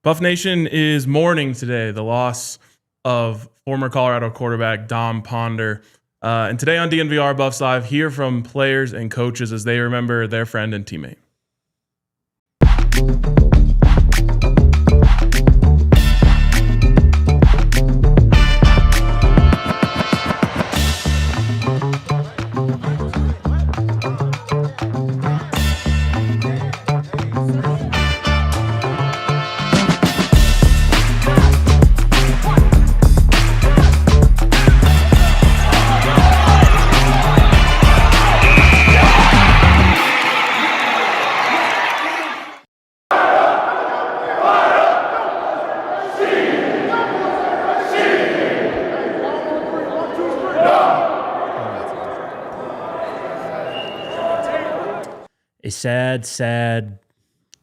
Buff Nation is mourning today the loss of former Colorado quarterback Dominiq Ponder. And today on DNVR Buffs Live, hear from players and coaches as they remember their friend and teammate. A sad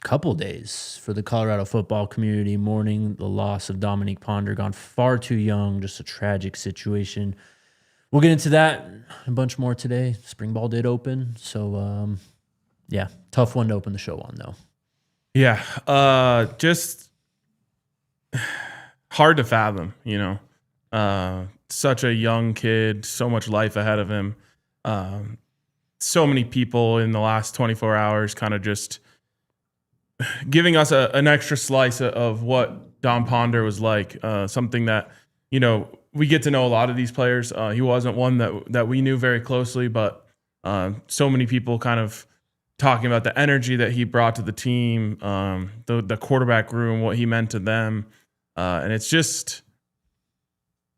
couple days for the Colorado football community, mourning the loss of Dominiq Ponder, gone far too young, just a tragic situation. We'll get into that and a bunch more today. Spring ball did open, so yeah, tough one to open the show on, though. Yeah, just hard to fathom, such a young kid, so much life ahead of him. So many people in the last 24 hours kind of just giving us an extra slice of what Dom Ponder was like, something that, we get to know a lot of these players. He wasn't one that we knew very closely, but so many people kind of talking about the energy that he brought to the team, the quarterback room, what he meant to them. And it's just,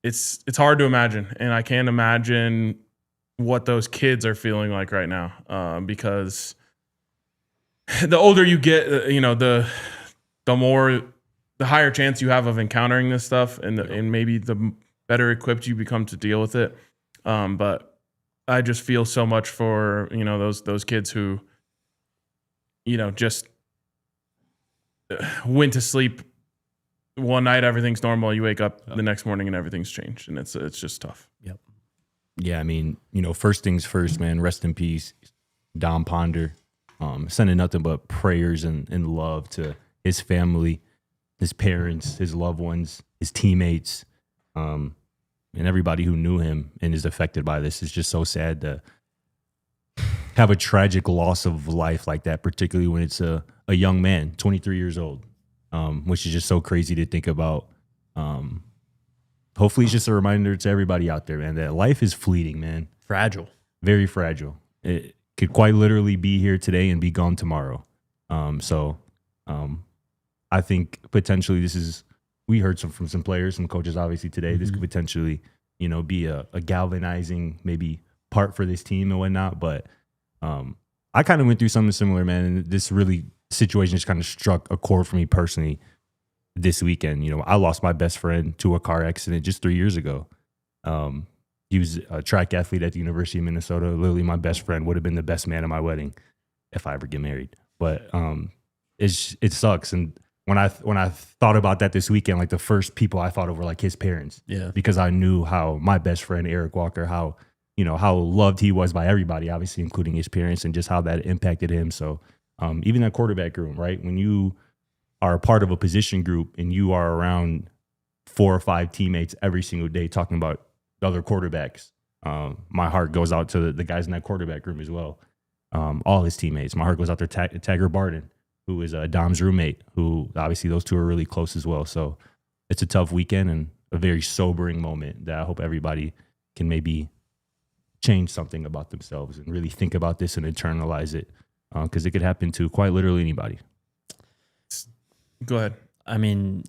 it's hard to imagine. And I can't imagine what those kids are feeling like right now, because the older you get, the higher chance you have of encountering this stuff, and maybe the better equipped you become to deal with it. But I just feel so much for those kids who just went to sleep one night, everything's normal. You wake up the next morning and everything's changed, and it's just tough. Yep. Yeah, I mean, first things first, man. Rest in peace, Dom Ponder. Sending nothing but prayers and love to his family, his parents, his loved ones, his teammates, and everybody who knew him and is affected by this. It's just so sad to have a tragic loss of life like that, particularly when it's a young man, 23 years old, which is just so crazy to think about. Hopefully it's just a reminder to everybody out there, man, that life is fleeting, man. Fragile. Very fragile. It could quite literally be here today and be gone tomorrow. So I think potentially we heard from some players, some coaches obviously today, this could potentially, be a galvanizing maybe part for this team and whatnot. But I kind of went through something similar, man. And this really situation just kind of struck a chord for me personally. This weekend, I lost my best friend to a car accident just 3 years ago. He was a track athlete at the University of Minnesota. Literally my best friend, would have been the best man at my wedding if I ever get married. But it sucks. And when I thought about that this weekend, like the first people I thought of were like his parents. Yeah. Because I knew how my best friend, Eric Walker, how loved he was by everybody, obviously, including his parents, and just how that impacted him. So even that quarterback room, right? When you are a part of a position group and you are around 4 or 5 teammates every single day talking about the other quarterbacks, my heart goes out to the guys in that quarterback room as well. All his teammates. My heart goes out to Tagger Barden, who is Dom's roommate, who obviously those two are really close as well. So it's a tough weekend and a very sobering moment that I hope everybody can maybe change something about themselves and really think about this and internalize it, because it could happen to quite literally anybody. Go ahead. I mean,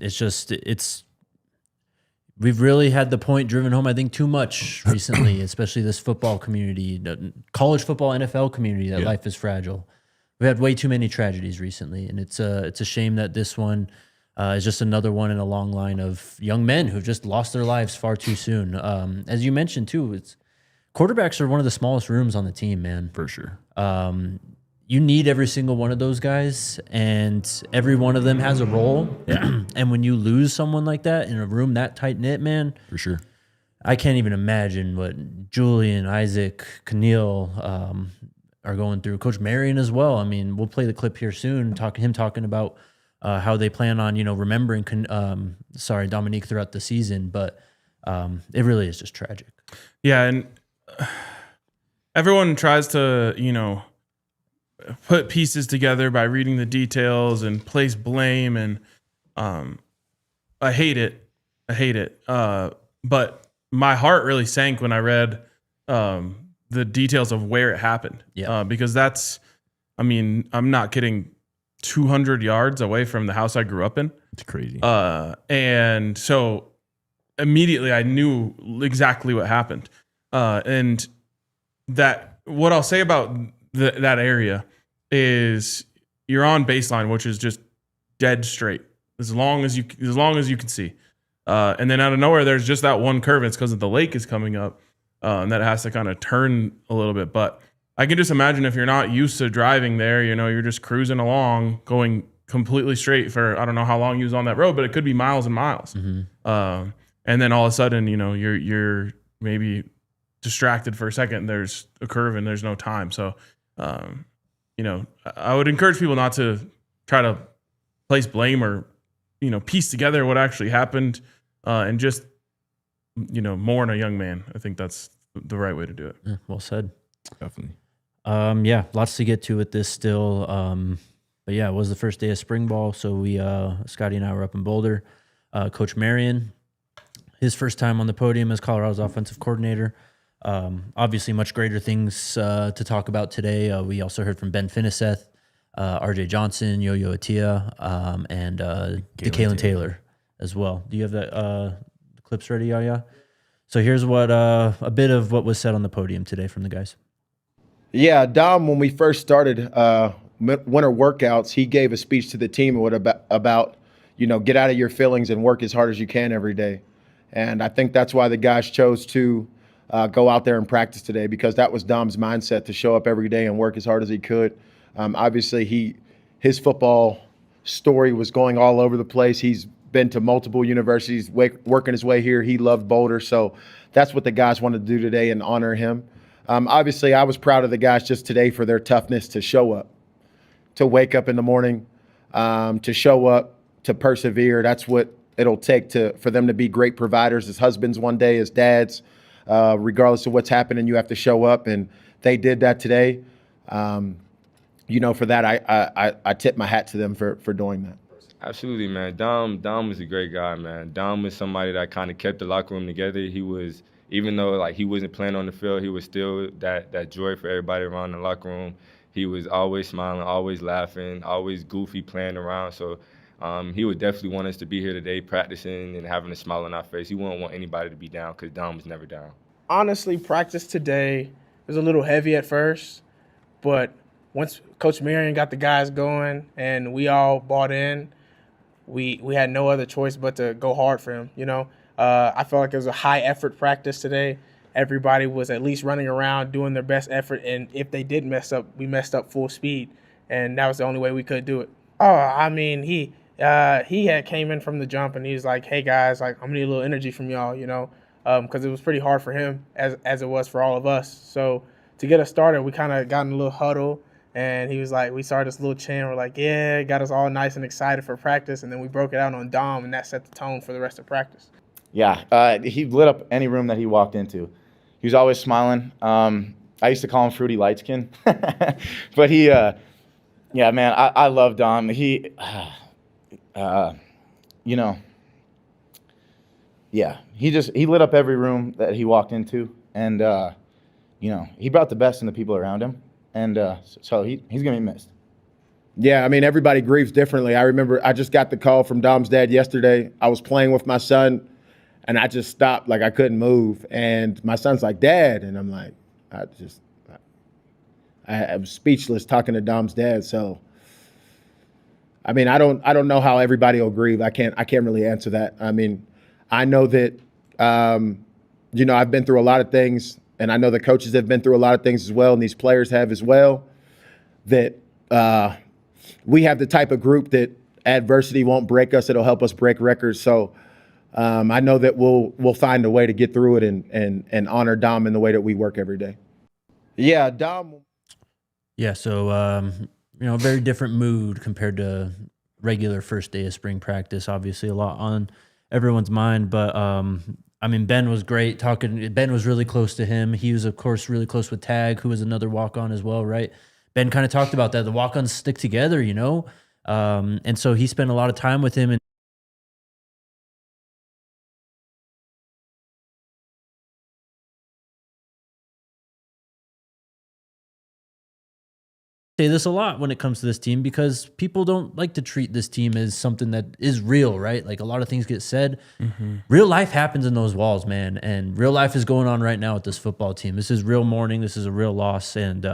we've really had the point driven home, I think, too much recently, especially this football community, the college football, NFL community, that life is fragile. We've had way too many tragedies recently, and it's a shame that this one is just another one in a long line of young men who've just lost their lives far too soon. As you mentioned, too, quarterbacks are one of the smallest rooms on the team, man. For sure. You need every single one of those guys, and every one of them has a role. Yeah. And when you lose someone like that in a room that tight-knit, man, For sure. I can't even imagine what Julian, Isaac, Keneal are going through. Coach Marion as well. I mean, we'll play the clip here soon, talking about how they plan on, remembering, Dominique throughout the season. But it really is just tragic. Yeah, and everyone tries to, put pieces together by reading the details and place blame, and I hate it. But my heart really sank when I read the details of where it happened. Yeah. Because I'm not kidding, 200 yards away from the house I grew up in. It's crazy. And so immediately I knew exactly what happened. And that what I'll say about that area is you're on baseline, which is just dead straight as long as you can see. And then out of nowhere, there's just that one curve. It's because the lake is coming up, and that has to kind of turn a little bit. But I can just imagine if you're not used to driving there, you're just cruising along, going completely straight for, I don't know how long you was on that road, but it could be miles and miles. Mm-hmm. And then all of a sudden, you're maybe distracted for a second. There's a curve and there's no time. So, I would encourage people not to try to place blame or, piece together what actually happened, and just, mourn a young man. I think that's the right way to do it. Yeah, well said. Definitely. Lots to get to with this still. But yeah, it was the first day of spring ball. So we, Scotty and I were up in Boulder. Coach Marion, his first time on the podium as Colorado's offensive coordinator. Obviously much greater things to talk about today. We also heard from Ben Finneseth, RJ Johnson, Yo-Yo Atia, and DeKalen Taylor as well. Do you have the clips ready, Yaya? So here's what a bit of what was said on the podium today from the guys. Yeah, Dom, when we first started winter workouts, he gave a speech to the team about get out of your feelings and work as hard as you can every day. And I think that's why the guys chose to go out there and practice today, because that was Dom's mindset, to show up every day and work as hard as he could. Obviously, his football story was going all over the place. He's been to multiple universities, working his way here. He loved Boulder. So that's what the guys wanted to do today and honor him. Obviously, I was proud of the guys just today for their toughness to show up, to wake up in the morning, to show up, to persevere. That's what it'll take for them to be great providers as husbands one day, as dads. Regardless of what's happening, you have to show up, and they did that today. For that, I tip my hat to them for doing that. Absolutely, man. Dom was a great guy, man. Dom was somebody that kind of kept the locker room together. He was, even though he wasn't playing on the field, he was still that joy for everybody around the locker room. He was always smiling, always laughing, always goofy, playing around. So he would definitely want us to be here today practicing and having a smile on our face. He wouldn't want anybody to be down, because Dom was never down. Honestly, practice today was a little heavy at first, but once Coach Marion got the guys going and we all bought in, we had no other choice but to go hard for him. I felt like it was a high-effort practice today. Everybody was at least running around, doing their best effort, and if they did mess up, we messed up full speed, and that was the only way we could do it. He had came in from the jump, and he was like, "Hey guys, I'm gonna need a little energy from y'all," because it was pretty hard for him as it was for all of us. So to get us started, we kind of got in a little huddle, and he was like, we started this little chant. We're like, yeah, it got us all nice and excited for practice, and then we broke it out on Dom, and that set the tone for the rest of practice. Yeah, he lit up any room that he walked into. He was always smiling. I used to call him Fruity Lightskin, but he, yeah, man, I love Dom. He, yeah, he lit up every room that he walked into, and he brought the best in the people around him, and so he's gonna be missed. Yeah, everybody grieves differently. I remember I just got the call from Dom's dad yesterday. I was playing with my son, and I just stopped, I couldn't move. And my son's like, "Dad," and I'm like, I was speechless talking to Dom's dad. So, I don't know how everybody will grieve. I can't really answer that. I know that, I've been through a lot of things, and I know the coaches have been through a lot of things as well, and these players have as well, that we have the type of group that adversity won't break us. It'll help us break records. So I know that we'll find a way to get through it and honor Dom in the way that we work every day. Yeah, Dom. Yeah, so, very different mood compared to regular first day of spring practice. Obviously, a lot on everyone's mind, but I mean, Ben was great talking. Ben was really close to him. He was, of course, really close with Tag, who was another walk-on as well, right? Ben kind of talked about that. The walk-ons stick together, you know? And so he spent a lot of time with him. And say this a lot when it comes to this team because people don't like to treat this team as something that is real, right? Like a lot of things get said. Real life happens in those walls, man. And real life is going on right now with this football team. This is real mourning. This is a real loss. And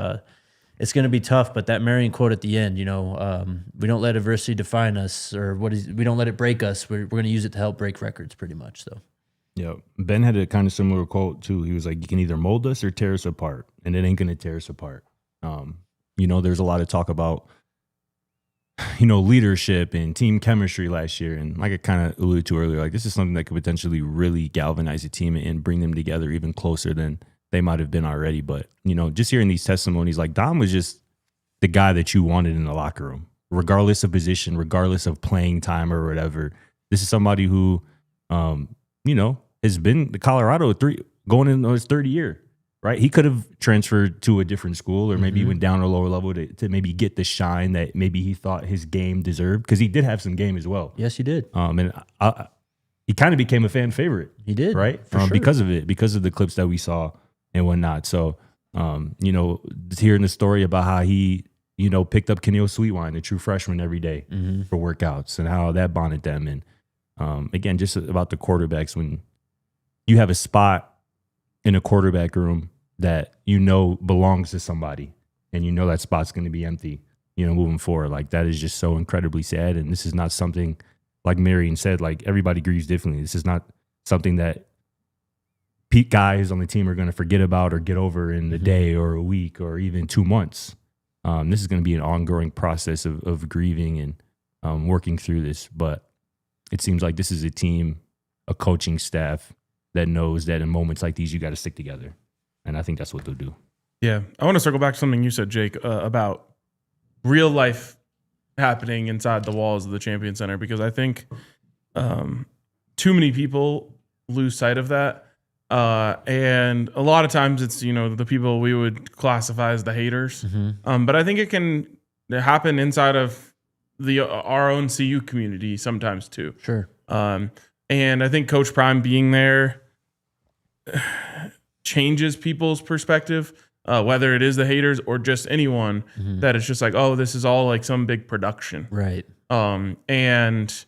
it's going to be tough. But that Marion quote at the end, you know, we don't let adversity define us, or we don't let it break us. We're going to use it to help break records pretty much. So. Yeah, Ben had a kind of similar quote too. He was like, you can either mold us or tear us apart, and it ain't going to tear us apart. You know, there's a lot of talk about, you know, leadership and team chemistry last year. And like I kind of alluded to earlier, like this is something that could potentially really galvanize a team and bring them together even closer than they might have been already. But, you know, just hearing these testimonies, like Dom was just the guy that you wanted in the locker room, regardless of position, regardless of playing time or whatever. This is somebody who, you know, has been to Colorado going into his third year. Right, he could have transferred to a different school, or maybe went down a lower level to maybe get the shine that maybe he thought his game deserved, because he did have some game as well. Yes, he did. And he kind of became a fan favorite. He did, right? For sure. Because of it, because of the clips that we saw and whatnot. So, you know, hearing the story about how he, you know, picked up Keneal Sweetwine, the true freshman, every day for workouts, and how that bonded them. And again, just about the quarterbacks, when you have a spot in a quarterback room that you know belongs to somebody, and you know that spot's going to be empty, you know, moving forward. Like, that is just so incredibly sad. And this is not something, like Marion said, like, everybody grieves differently. This is not something that guys on the team are going to forget about or get over in a day or a week or even 2 months. This is going to be an ongoing process of grieving and working through this. But it seems like this is a team, a coaching staff that knows that in moments like these, you got to stick together. And I think that's what they'll do. Yeah. I want to circle back to something you said, Jake, about real life happening inside the walls of the Champion Center, because I think too many people lose sight of that. And a lot of times it's, you know, the people we would classify as the haters. But I think it can happen inside of our own CU community sometimes too. Sure. And I think Coach Prime being there changes people's perspective, whether it is the haters or just anyone, that it's just like, oh, this is all like some big production. Right. And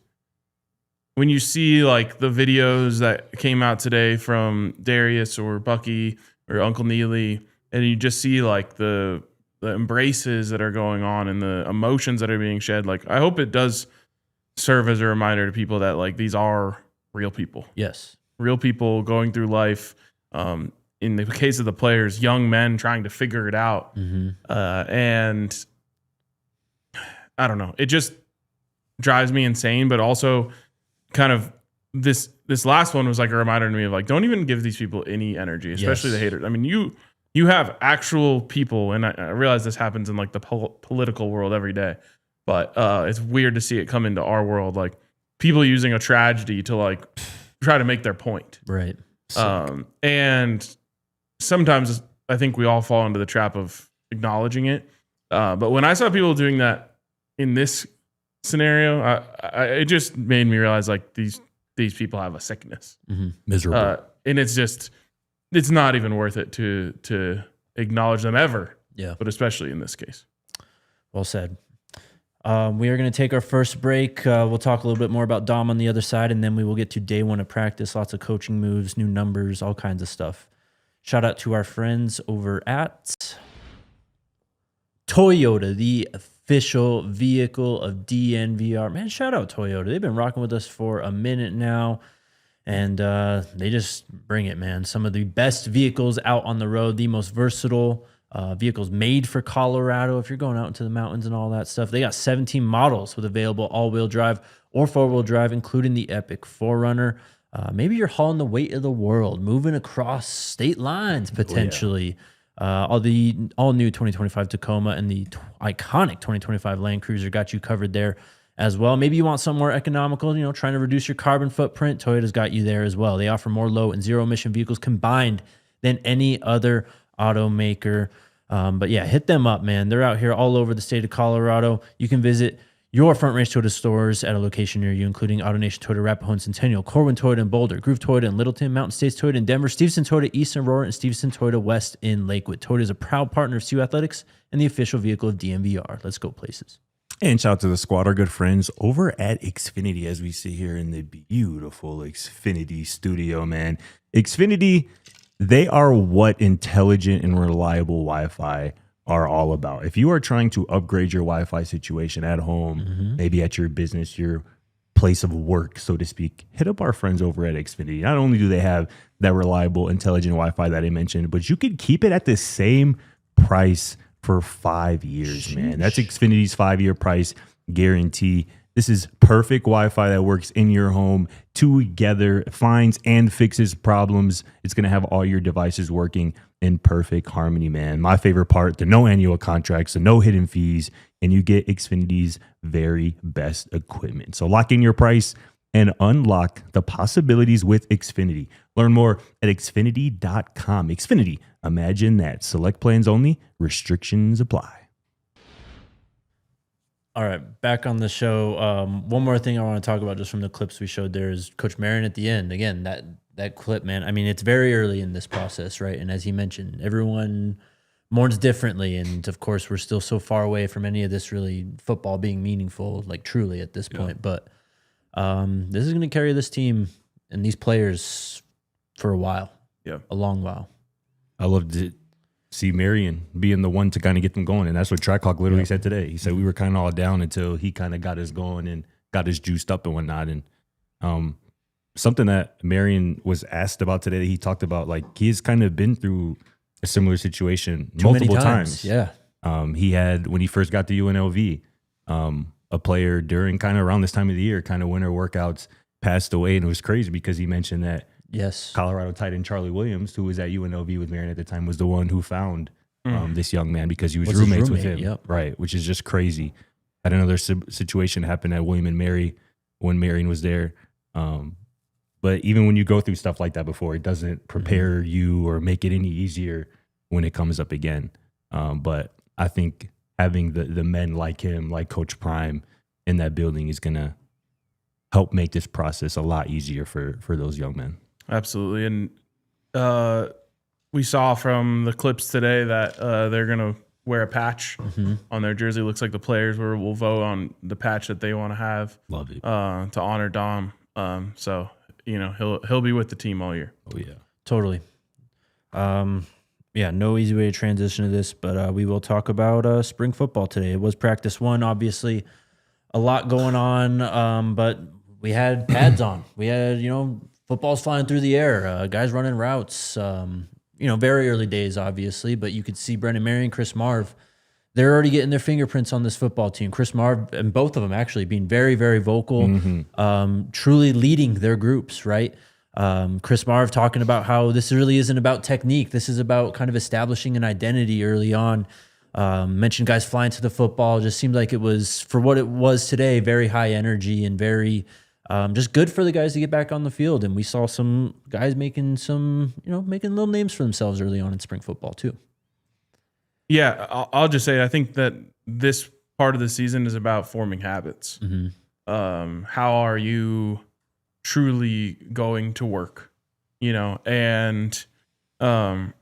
when you see like the videos that came out today from Darius or Bucky or Uncle Neely, and you just see like the embraces that are going on and the emotions that are being shed, like I hope it does serve as a reminder to people that like these are real people. Yes. Real people going through life. In the case of the players, young men trying to figure it out. And I don't know, it just drives me insane. But also kind of this last one was like a reminder to me of like, don't even give these people any energy, especially the haters. I mean, you have actual people, and I realize this happens in like the political world every day, but it's weird to see it come into our world, like people using a tragedy to like try to make their point. Right. And sometimes I think we all fall into the trap of acknowledging it. But when I saw people doing that in this scenario, it just made me realize like these people have a sickness. Miserable. And it's not even worth it to acknowledge them ever. Yeah. But especially in this case. Well said. We are going to take our first break. We'll talk a little bit more about Dom on the other side, and then we will get to day one of practice. Lots of coaching moves, new numbers, all kinds of stuff. Shout out to our friends over at Toyota, the official vehicle of DNVR. Man, shout out Toyota. They've been rocking with us for a minute now, and they just bring it, man. Some of the best vehicles out on the road, the most versatile vehicles made for Colorado. If you're going out into the mountains and all that stuff, they got 17 models with available all-wheel drive or four-wheel drive, including the epic 4Runner. Maybe you're hauling the weight of the world, moving across state lines potentially. All new 2025 Tacoma and the iconic 2025 Land Cruiser got you covered there as well. Maybe you want something more economical, trying to reduce your carbon footprint. Toyota's got you there as well. They offer more low and zero emission vehicles combined than any other automaker. But yeah, hit them up, man. They're out here all over the state of Colorado. You can visit your Front Range Toyota stores at a location near you, including AutoNation Toyota, Arapahoe and Centennial, Corwin Toyota in Boulder, Groove Toyota in Littleton, Mountain States Toyota in Denver, Stevenson Toyota East in Aurora, and Stevenson Toyota West in Lakewood. Toyota is a proud partner of CU Athletics and the official vehicle of DNVR. Let's go places. And shout out to the squad, our good friends over at Xfinity, as we sit here in the beautiful Xfinity studio, man. Xfinity, they are what intelligent and reliable Wi-Fi are all about. If you are trying to upgrade your Wi-Fi situation at home, maybe at your business, your place of work, so to speak, hit up our friends over at Xfinity. Not only do they have that reliable, intelligent Wi-Fi that I mentioned, but you could keep it at the same price for 5 years, man. That's Xfinity's 5-year price guarantee. This is perfect Wi-Fi that works in your home together, finds and fixes problems. It's going to have all your devices working in perfect harmony, man. My favorite part, the no annual contracts, the no hidden fees, and you get Xfinity's very best equipment. So lock in your price and unlock the possibilities with Xfinity. Learn more at Xfinity.com. Xfinity, imagine that. Select plans only. Restrictions apply. All right, back on the show. One more thing I want to talk about just from the clips we showed there is Coach Marion at the end. Again, that clip, man. I mean, it's very early in this process, right? And as he mentioned, everyone mourns differently. And of course, we're still so far away from any of this really football being meaningful, like truly at this point. But this is going to carry this team and these players for a while. Yeah, a long while. I loved it. See Marion being the one to kind of get them going. And that's what Trackhawk literally said today. He said we were kind of all down until he kind of got us going and got us juiced up and whatnot. And something that Marion was asked about today, he talked about, like, he has kind of been through a similar situation multiple times. Yeah. He had, when he first got to UNLV, a player during kind of around this time of the year, kind of winter workouts, passed away. And it was crazy because he mentioned that Colorado tight end Charlie Williams, who was at UNLV with Marion at the time, was the one who found this young man because he was roommates with him. Right, which is just crazy. Had another situation happen at William and Mary when Marion was there. But even when you go through stuff like that before, it doesn't prepare you or make it any easier when it comes up again. But I think having the men like him, like Coach Prime, in that building is going to help make this process a lot easier for those young men. Absolutely. And we saw from the clips today that they're going to wear a patch on their jersey. Looks like the players will vote on the patch that they want to have. Love it. To honor Dom. So, he'll be with the team all year. Oh, yeah. Totally. No easy way to transition to this, but we will talk about spring football today. It was practice one, obviously a lot going on, but we had pads on. We had, footballs flying through the air, guys running routes, very early days, obviously, but you could see Brennan Marion, Chris Marv, they're already getting their fingerprints on this football team. Chris Marv, and both of them actually being very, very vocal, truly leading their groups, right? Chris Marv talking about how this really isn't about technique. This is about kind of establishing an identity early on. Mentioned guys flying to the football. Just seemed like it was, for what it was today, very high energy and very just good for the guys to get back on the field. And we saw some guys making making little names for themselves early on in spring football too. Yeah, I'll just say I think that this part of the season is about forming habits. How are you truly going to work? And I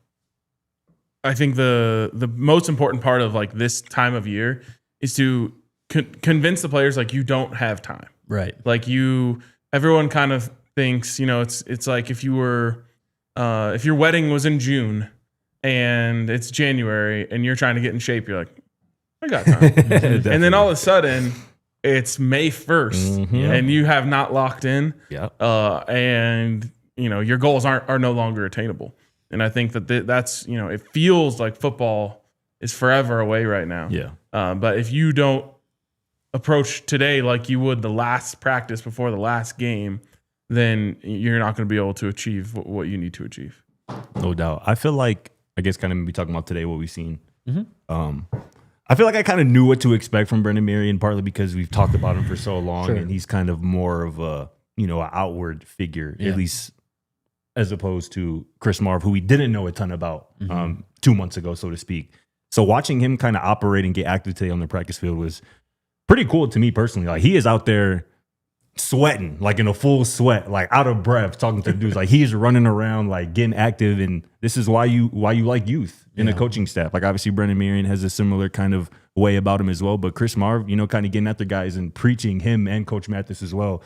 think the most important part of like this time of year is to convince the players like you don't have time. Right. Like everyone kind of thinks, it's like if you were, if your wedding was in June and it's January and you're trying to get in shape, you're like, I got time. And then all of a sudden it's May 1st and you have not locked in. Yeah. And your goals are no longer attainable. And I think that's, it feels like football is forever away right now. Yeah. But if you don't approach today like you would the last practice before the last game, then you're not going to be able to achieve what you need to achieve. No doubt. I feel like, I guess kind of maybe talking about today what we've seen. I feel like I kind of knew what to expect from Brennan Marion, partly because we've talked about him for so long, Sure. and he's kind of more of a, an outward figure, Yeah. at least as opposed to Chris Marv, who we didn't know a ton about 2 months ago, so to speak. So watching him kind of operate and get active today on the practice field was pretty cool to me personally. Like, he is out there sweating, like in a full sweat, like out of breath, talking to the dudes. Like, he's running around, like getting active, and this is why you like youth in the coaching staff. Like, obviously Brennan Marion has a similar kind of way about him as well, but Chris Marv, kind of getting after guys and preaching, him and Coach Mathis as well,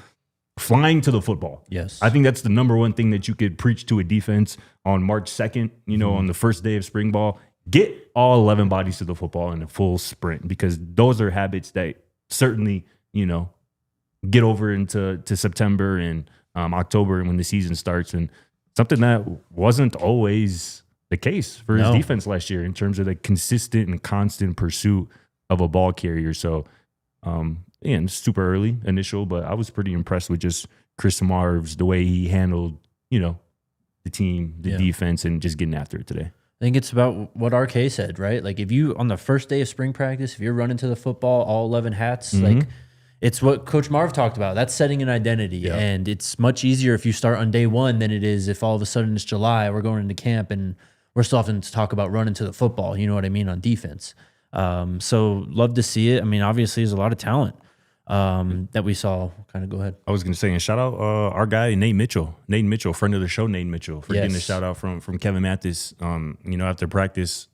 flying to the football. Yes. I think that's the number one thing that you could preach to a defense on March 2nd, on the first day of spring ball. Get all 11 bodies to the football in a full sprint, because those are habits that certainly, get over into September and October, and when the season starts, and something that wasn't always the case for his defense last year in terms of the consistent and constant pursuit of a ball carrier. So, and super early initial, but I was pretty impressed with just Chris Marv's, the way he handled, the team, the defense, and just getting after it today. I think it's about what RK said, right? Like, if you, on the first day of spring practice, if you're running to the football, all 11 hats, like, it's what Coach Marv talked about. That's setting an identity. And it's much easier if you start on day one than it is if all of a sudden it's July, we're going into camp, and we're still having to talk about running to the football, you know what I mean, on defense. So love to see it. I mean, obviously there's a lot of talent that we saw. Kind of go ahead. I was going to say, and shout out our guy, Nate Mitchell, friend of the show, Nate Mitchell, for getting a shout out from Kevin Mathis. After practice,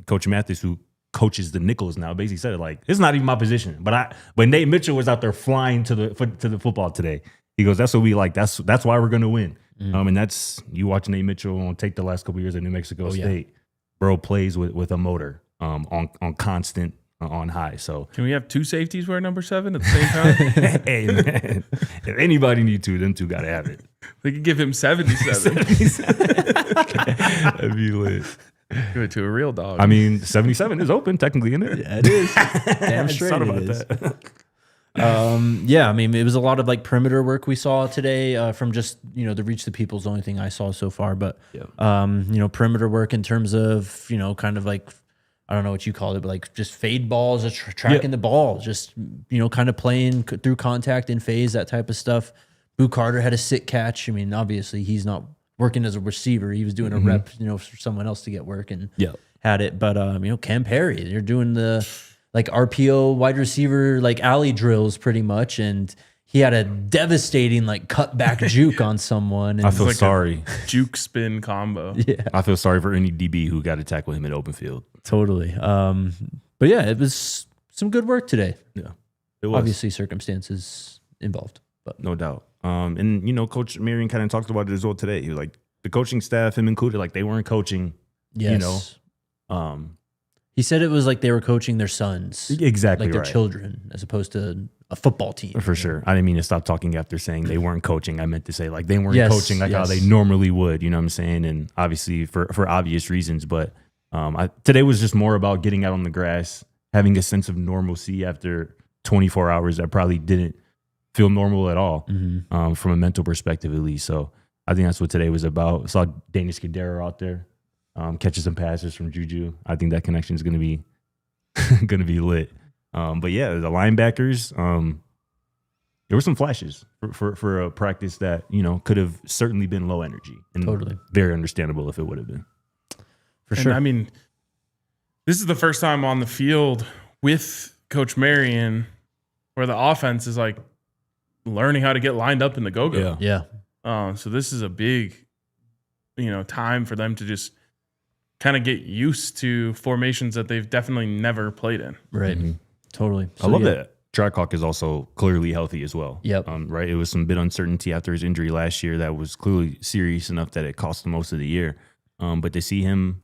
Coach Mathis, who coaches the Nickels now, basically said it like, it's not even my position. But Nate Mitchell was out there flying to the football today. He goes, that's what we like. That's why we're going to win. And that's, you watch Nate Mitchell take the last couple of years at New Mexico State. Bro plays with a motor on constant, on high. So Can we have two safeties wear number 7 at the same time? hey, man, if anybody need to, them two got to have it. We could give him 77. That'd be lit. Give it to a real dog. I mean, 77 is open technically in there. Yeah, it is. Damn straight Thought it about is. that. Yeah, I mean, it was a lot of like perimeter work we saw today from just, the reach the people's the only thing I saw so far. But, perimeter work in terms of, kind of like, I don't know what you called it, but like just fade balls, just tracking the ball, just, kind of playing through contact in phase, that type of stuff. Boo Carter had a sit catch. I mean, obviously he's not working as a receiver. He was doing a rep, for someone else to get work and had it. But, Cam Perry, they're doing the like RPO wide receiver, like alley drills pretty much. And he had a devastating like cutback juke on someone. And I feel like sorry. Juke spin combo. yeah, I feel sorry for any DB who got to tackle him in open field. totally. But yeah, it was some good work today. Yeah, it was. Obviously circumstances involved, but No doubt. And Coach Marion kind of talked about it as well today. He was like, the coaching staff, him included, like they weren't coaching. yes. He said it was like they were coaching their sons, Exactly like their right. children, as opposed to a football team. For sure. I didn't mean to stop talking after saying they weren't coaching. I meant to say like they weren't Yes, coaching like how they normally would, you know what I'm saying? And obviously for obvious reasons. But today was just more about getting out on the grass, having a sense of normalcy after 24 hours that probably didn't feel normal at all, from a mental perspective at least. So I think that's what today was about. I saw Danish Cadero out there catching some passes from Juju. I think that connection is going to be lit. But yeah, the linebackers, there were some flashes for a practice that, could have certainly been low energy and Totally. very understandable if it would have been. For And sure. I mean, this is the first time on the field with Coach Marion where the offense is like learning how to get lined up in the go-go. yeah. So this is a big, time for them to just kind of get used to formations that they've definitely never played in. Right. Totally. I love that Trichalk is also clearly healthy as well. Yep. Right. It was some bit uncertainty after his injury last year that was clearly serious enough that it cost him most of the year. But to see him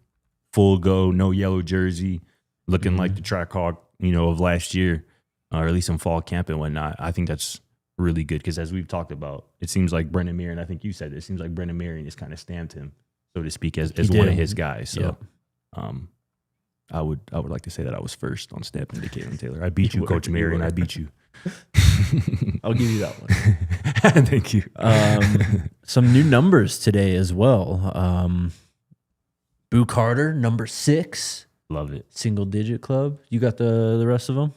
full go, no yellow jersey, looking like the Trichalk, of last year, or at least in fall camp and whatnot, I think that's really good because as we've talked about, it seems like Brennan Marion, I think you said it seems like Brennan Marion has kind of stamped him, so to speak, as one of his guys. So I would like to say that I was first on stamping to Caitlin Taylor. I beat you, Coach Marion. I beat you. I'll give you that one. Thank you. Some new numbers today as well. Boo Carter, number 6. Love it. Single digit club. You got the rest of them?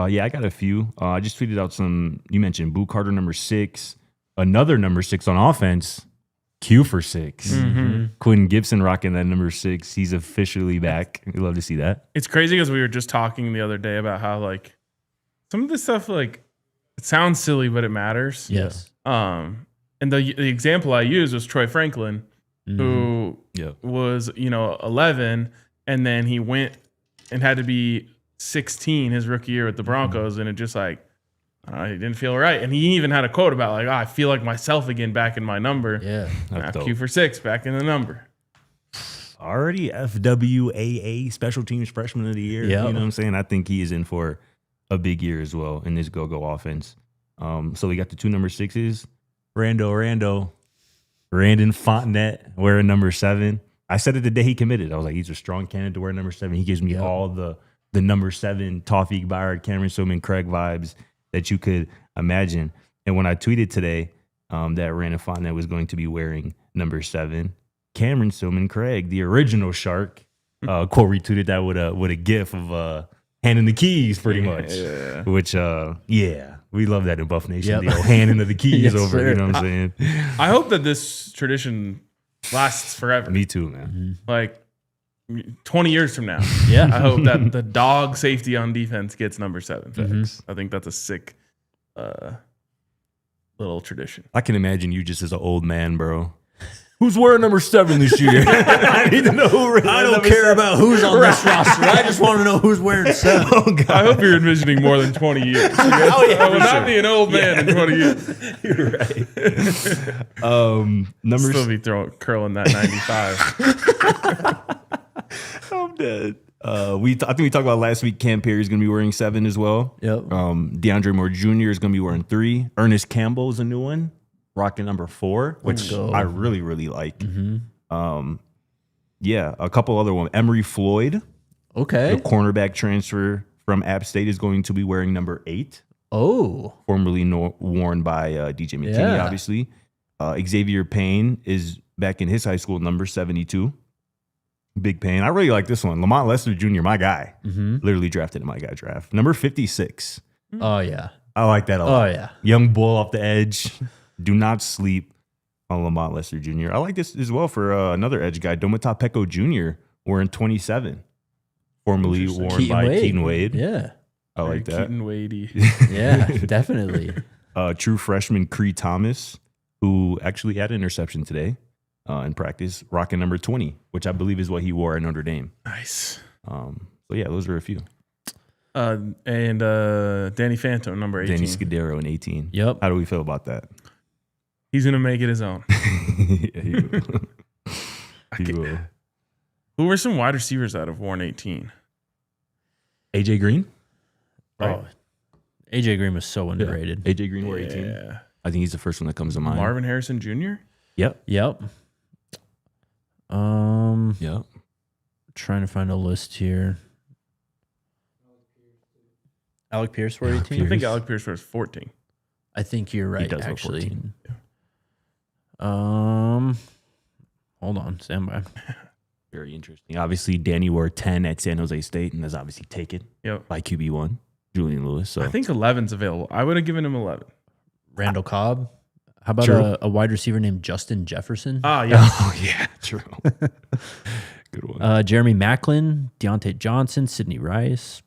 Yeah, I got a few. I just tweeted out some. You mentioned Boo Carter, number 6. Another number 6 on offense. Q for 6. Quentin Gibson rocking that number 6. He's officially back. We love to see that. It's crazy because we were just talking the other day about how like some of this stuff like it sounds silly, but it matters. Yes. And the example I used was Troy Franklin, who was 11, and then he went and had to be 16 his rookie year with the Broncos, and it just like he didn't feel right. And he even had a quote about like, I feel like myself again back in my number. Yeah. Q for 6 back in the number. Already FWAA Special Teams Freshman of the Year. Yep. You know what I'm saying? I think he is in for a big year as well in this go-go offense. So we got the 2 number 6s. Brandon Fontenette wearing number 7. I said it the day he committed. I was like, he's a strong candidate to wear number 7. He gives me all the number 7 Tawfiq Byard, Cameron Silman, Craig vibes that you could imagine. And when I tweeted today that Brandon Fontenette was going to be wearing number 7, Cameron Silman Craig, the original Shark, quote retweeted that with a gif of handing the keys pretty much. Yeah. Which, we love that in Buff Nation. The old handing of the keys Yes, over, sir. you know what I'm saying? I hope that this tradition lasts forever. Me too, man. Like 20 years from now. Yeah. I hope that the dog safety on defense gets number 7. Mm-hmm. I think that's a sick little tradition. I can imagine you just as an old man, bro. Who's wearing number 7 this year? I need to know who. I don't care about who's on this roster. I just want to know who's wearing 7. Oh, God. I hope you're envisioning more than 20 years. I will not be an old man in 20 years. You're right. Number Still be curling that 95. I'm dead. I think we talked about last week. Cam Perry's going to be wearing 7 as well. Yep. DeAndre Moore Jr. is going to be wearing 3. Ernest Campbell is a new one, rocking number 4, which I really, really like. A couple other ones. Emery Floyd, Okay. the cornerback transfer from App State, is going to be wearing number 8. Oh. Formerly worn by DJ McKinney, Yeah. obviously. Xavier Payne is back in his high school number 72. Big Payne. I really like this one. Lamont Lester Jr., my guy. Literally drafted in my guy draft. Number 56. Oh, yeah. I like that a lot. Oh, yeah. Young bull off the edge. Do not sleep on Lamont Lester Jr. I like this as well for another edge guy, Dominiq Ponder Jr., wearing 27. Formerly worn by Keaton Wade. Yeah. I like that. Keaton Wadey. Yeah, definitely. True freshman Cree Thomas, who actually had an interception today in practice, rocking number 20, which I believe is what he wore at Notre Dame. Nice. So yeah, those are a few. And Danny Phantom, number 18. Danny Scudero in 18. Yep. How do we feel about that? He's going to make it his own. Yeah, he will. He will. Who were some wide receivers that have worn 18? AJ Green? Oh, AJ Green was so underrated. AJ Green wore 18. Yeah. I think he's the first one that comes to mind. Marvin Harrison Jr.? Yep. Yep. Yep. Trying to find a list here. Alec Pierce wore 18. I think Alec Pierce was 14. I think you're right. does wear actually. 14. Hold on, stand by. Very interesting. Obviously, Danny wore 10 at San Jose State and is obviously taken Yep. by QB1, Julian Lewis. So I think 11's available. I would have given him 11. Randall Cobb. How about True. a wide receiver named Justin Jefferson? Ah, yeah. Oh, yeah, true. Good one. Jeremy Maclin, Deontay Johnson, Sidney Rice,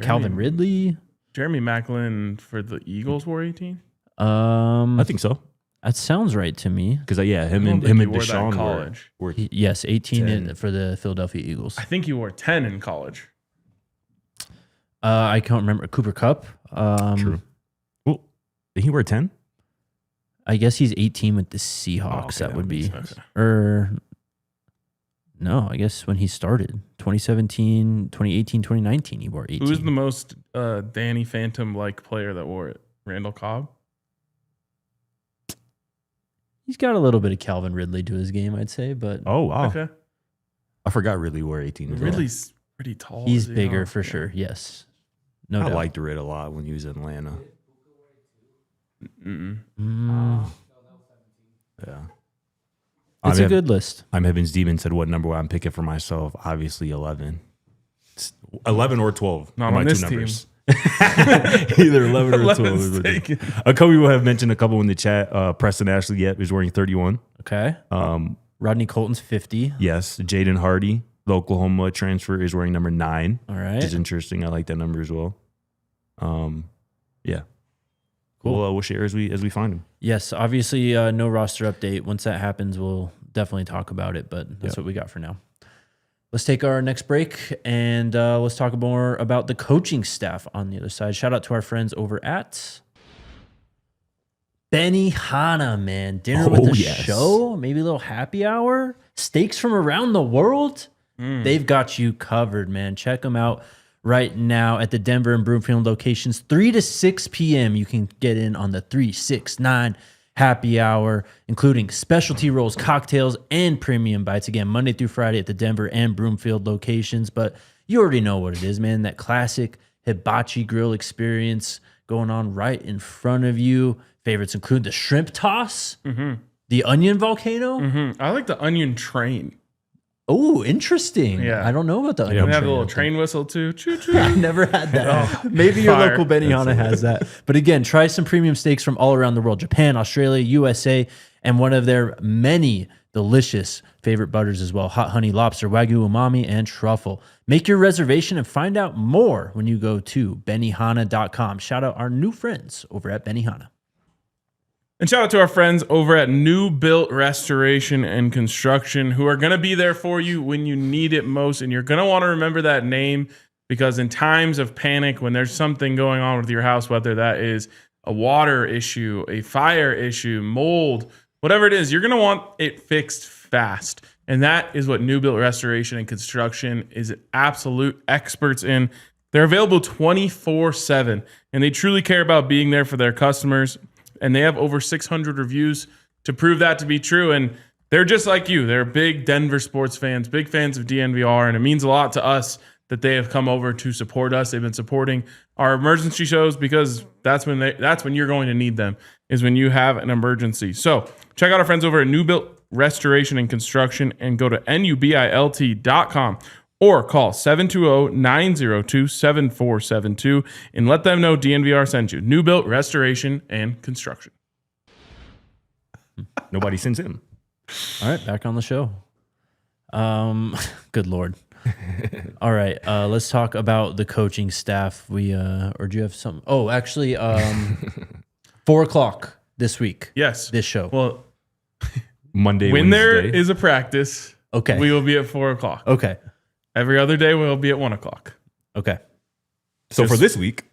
Calvin Ridley. Jeremy Maclin for the Eagles wore 18? I think so. That sounds right to me. Because, him don't and think he wore that in Deshaun college. were Yes, 18 10. for the Philadelphia Eagles. I think he wore 10 in college. I can't remember. Cooper Kupp. true. Well, did he wear 10? I guess he's 18 with the Seahawks. okay, That would be. Okay. Or no, I guess when he started. 2017, 2018, 2019, he wore 18. Who was the most Danny Phantom-like player that wore it? Randall Cobb? He's got a little bit of Calvin Ridley to his game, I'd say, but Oh, wow. Okay. I forgot Ridley wore 18 as well. Ridley's pretty tall. he's is he bigger not? for Yeah. sure. Yes. No I doubt. liked Rid a lot when he was in Atlanta. Mm-mm. Yeah. It's a good list. I'm Evans Demon said what number I'm picking for myself. Obviously 11. It's 11 or 12. Not are my on two this numbers. Either 11 or 11's 12. taken. A couple people have mentioned a couple in the chat. Preston Ashley Yep is wearing 31. Okay. Rodney Colton's 50. Yes. Jaden Hardy, the Oklahoma transfer, is wearing number 9. All right. Which is interesting. I like that number as well. Yeah. Cool. We'll share as we find him. Yes, obviously no roster update. Once that happens, we'll definitely talk about it, but that's what we got for now. Let's take our next break, and let's talk more about the coaching staff on the other side. Shout out to our friends over at Benihana, man. Dinner with the show, maybe a little happy hour, steaks from around the world. They've got you covered, man. Check them out right now at the Denver and Broomfield locations, 3 to 6 p.m. You can get in on the 369 happy hour, including specialty rolls, cocktails, and premium bites. Again, Monday through Friday at the Denver and Broomfield locations. But you already know what it is, man. That classic hibachi grill experience going on right in front of you. Favorites include the shrimp toss, the onion volcano. I like the onion train. Oh, interesting. Yeah. I don't know about the onion We have a train. little train whistle too. Choo choo. I never had that. Maybe your fire. local Benihana has that. But again, try some premium steaks from all around the world. Japan, Australia, USA, and one of their many delicious favorite butters as well. Hot honey lobster, wagyu umami, and truffle. Make your reservation and find out more when you go to benihana.com. Shout out our new friends over at Benihana. And shout out to our friends over at New Built Restoration and Construction, who are going to be there for you when you need it most. And you're going to want to remember that name, because in times of panic, when there's something going on with your house, whether that is a water issue, a fire issue, mold, whatever it is, you're going to want it fixed fast. And that is what New Built Restoration and Construction is absolute experts in. They're available 24/7, and they truly care about being there for their customers. And they have over 600 reviews to prove that to be true. And they're just like you. They're big Denver sports fans, big fans of DNVR. And it means a lot to us that they have come over to support us. They've been supporting our emergency shows, because that's when you're going to need them, is when you have an emergency. So check out our friends over at New Built Restoration and Construction and go to nubilt.com. Or call 720-902-7472 and let them know DNVR sent you. New Built Restoration and Construction. Nobody sends him. All right, back on the show. Good Lord. All right, let's talk about the coaching staff. Or do you have something? Oh, actually, 4 o'clock this week. Yes. This show. Well, Monday, when Wednesday. there is a practice, Okay. we will be at 4 o'clock. Okay. Every other day, we'll be at 1 o'clock. Okay. So for this week,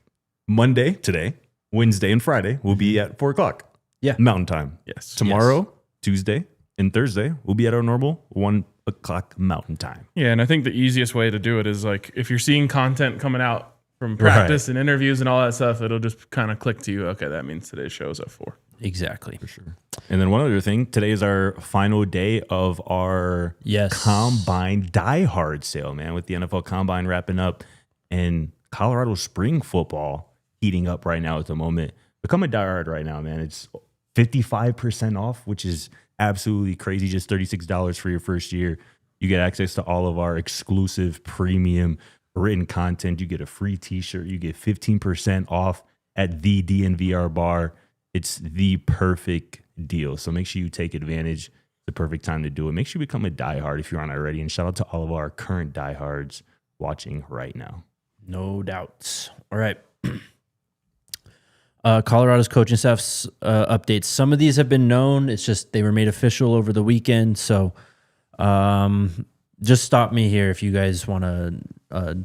Monday, today, Wednesday, and Friday, we'll be at 4 o'clock. Yeah. Mountain time. Yes. Tomorrow, Tuesday, and Thursday, we'll be at our normal 1 o'clock Mountain time. Yeah, and I think the easiest way to do it is, like, if you're seeing content coming out from practice and interviews and all that stuff, it'll just kind of click to you. Okay, that means today's show is at 4. Exactly. For sure. And then one other thing, today is our final day of our Combine Die Hard sale, man, with the NFL Combine wrapping up and Colorado spring football heating up right now at the moment. Become a Die Hard right now, man. It's 55% off, which is absolutely crazy. Just $36 for your first year. You get access to all of our exclusive premium written content. You get a free t-shirt. You get 15% off at the DNVR bar. It's the perfect deal. So make sure you take advantage. It's the perfect time to do it. Make sure you become a diehard if you're not already. And shout out to all of our current diehards watching right now. No doubts. All right. Colorado's coaching staff's updates. Some of these have been known. It's just they were made official over the weekend. So just stop me here if you guys want to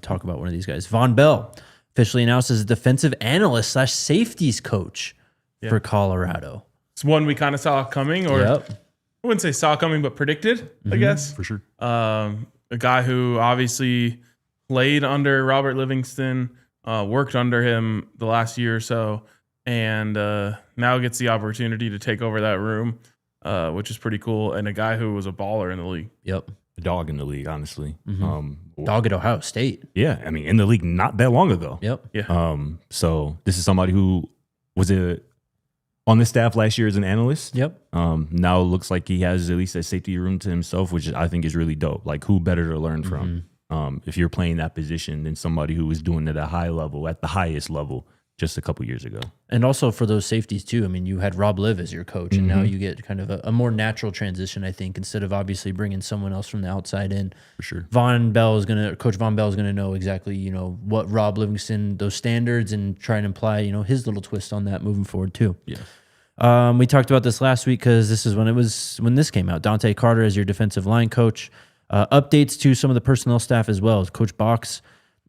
talk about one of these guys. Von Bell officially announced as a defensive analyst / safeties coach for Colorado. It's one we kind of saw coming, or Yep. I wouldn't say saw coming, but predicted, I guess. For sure. A guy who obviously played under Robert Livingston, worked under him the last year or so, and now gets the opportunity to take over that room, which is pretty cool. And a guy who was a baller in the league. Yep. A dog in the league, honestly. Dog at Ohio State. Yeah, I mean, in the league not that long ago. Yep. Yeah. So this is somebody who was on the staff last year as an analyst. Yep. Now it looks like he has at least a safety room to himself, which I think is really dope. Like, who better to learn from? if you're playing that position than somebody who was doing it at a high level, at the highest level, just a couple years ago. And also for those safeties too. I mean, you had Rob Liv as your coach, and now you get kind of a more natural transition, I think, instead of obviously bringing someone else from the outside in. For sure. Coach Von Bell is gonna know exactly, what Rob Livingston, those standards, and try and imply, his little twist on that moving forward too. Yeah. We talked about this last week because this is when this came out. Dominqe Carter as your defensive line coach. Updates to some of the personnel staff as well. Coach Box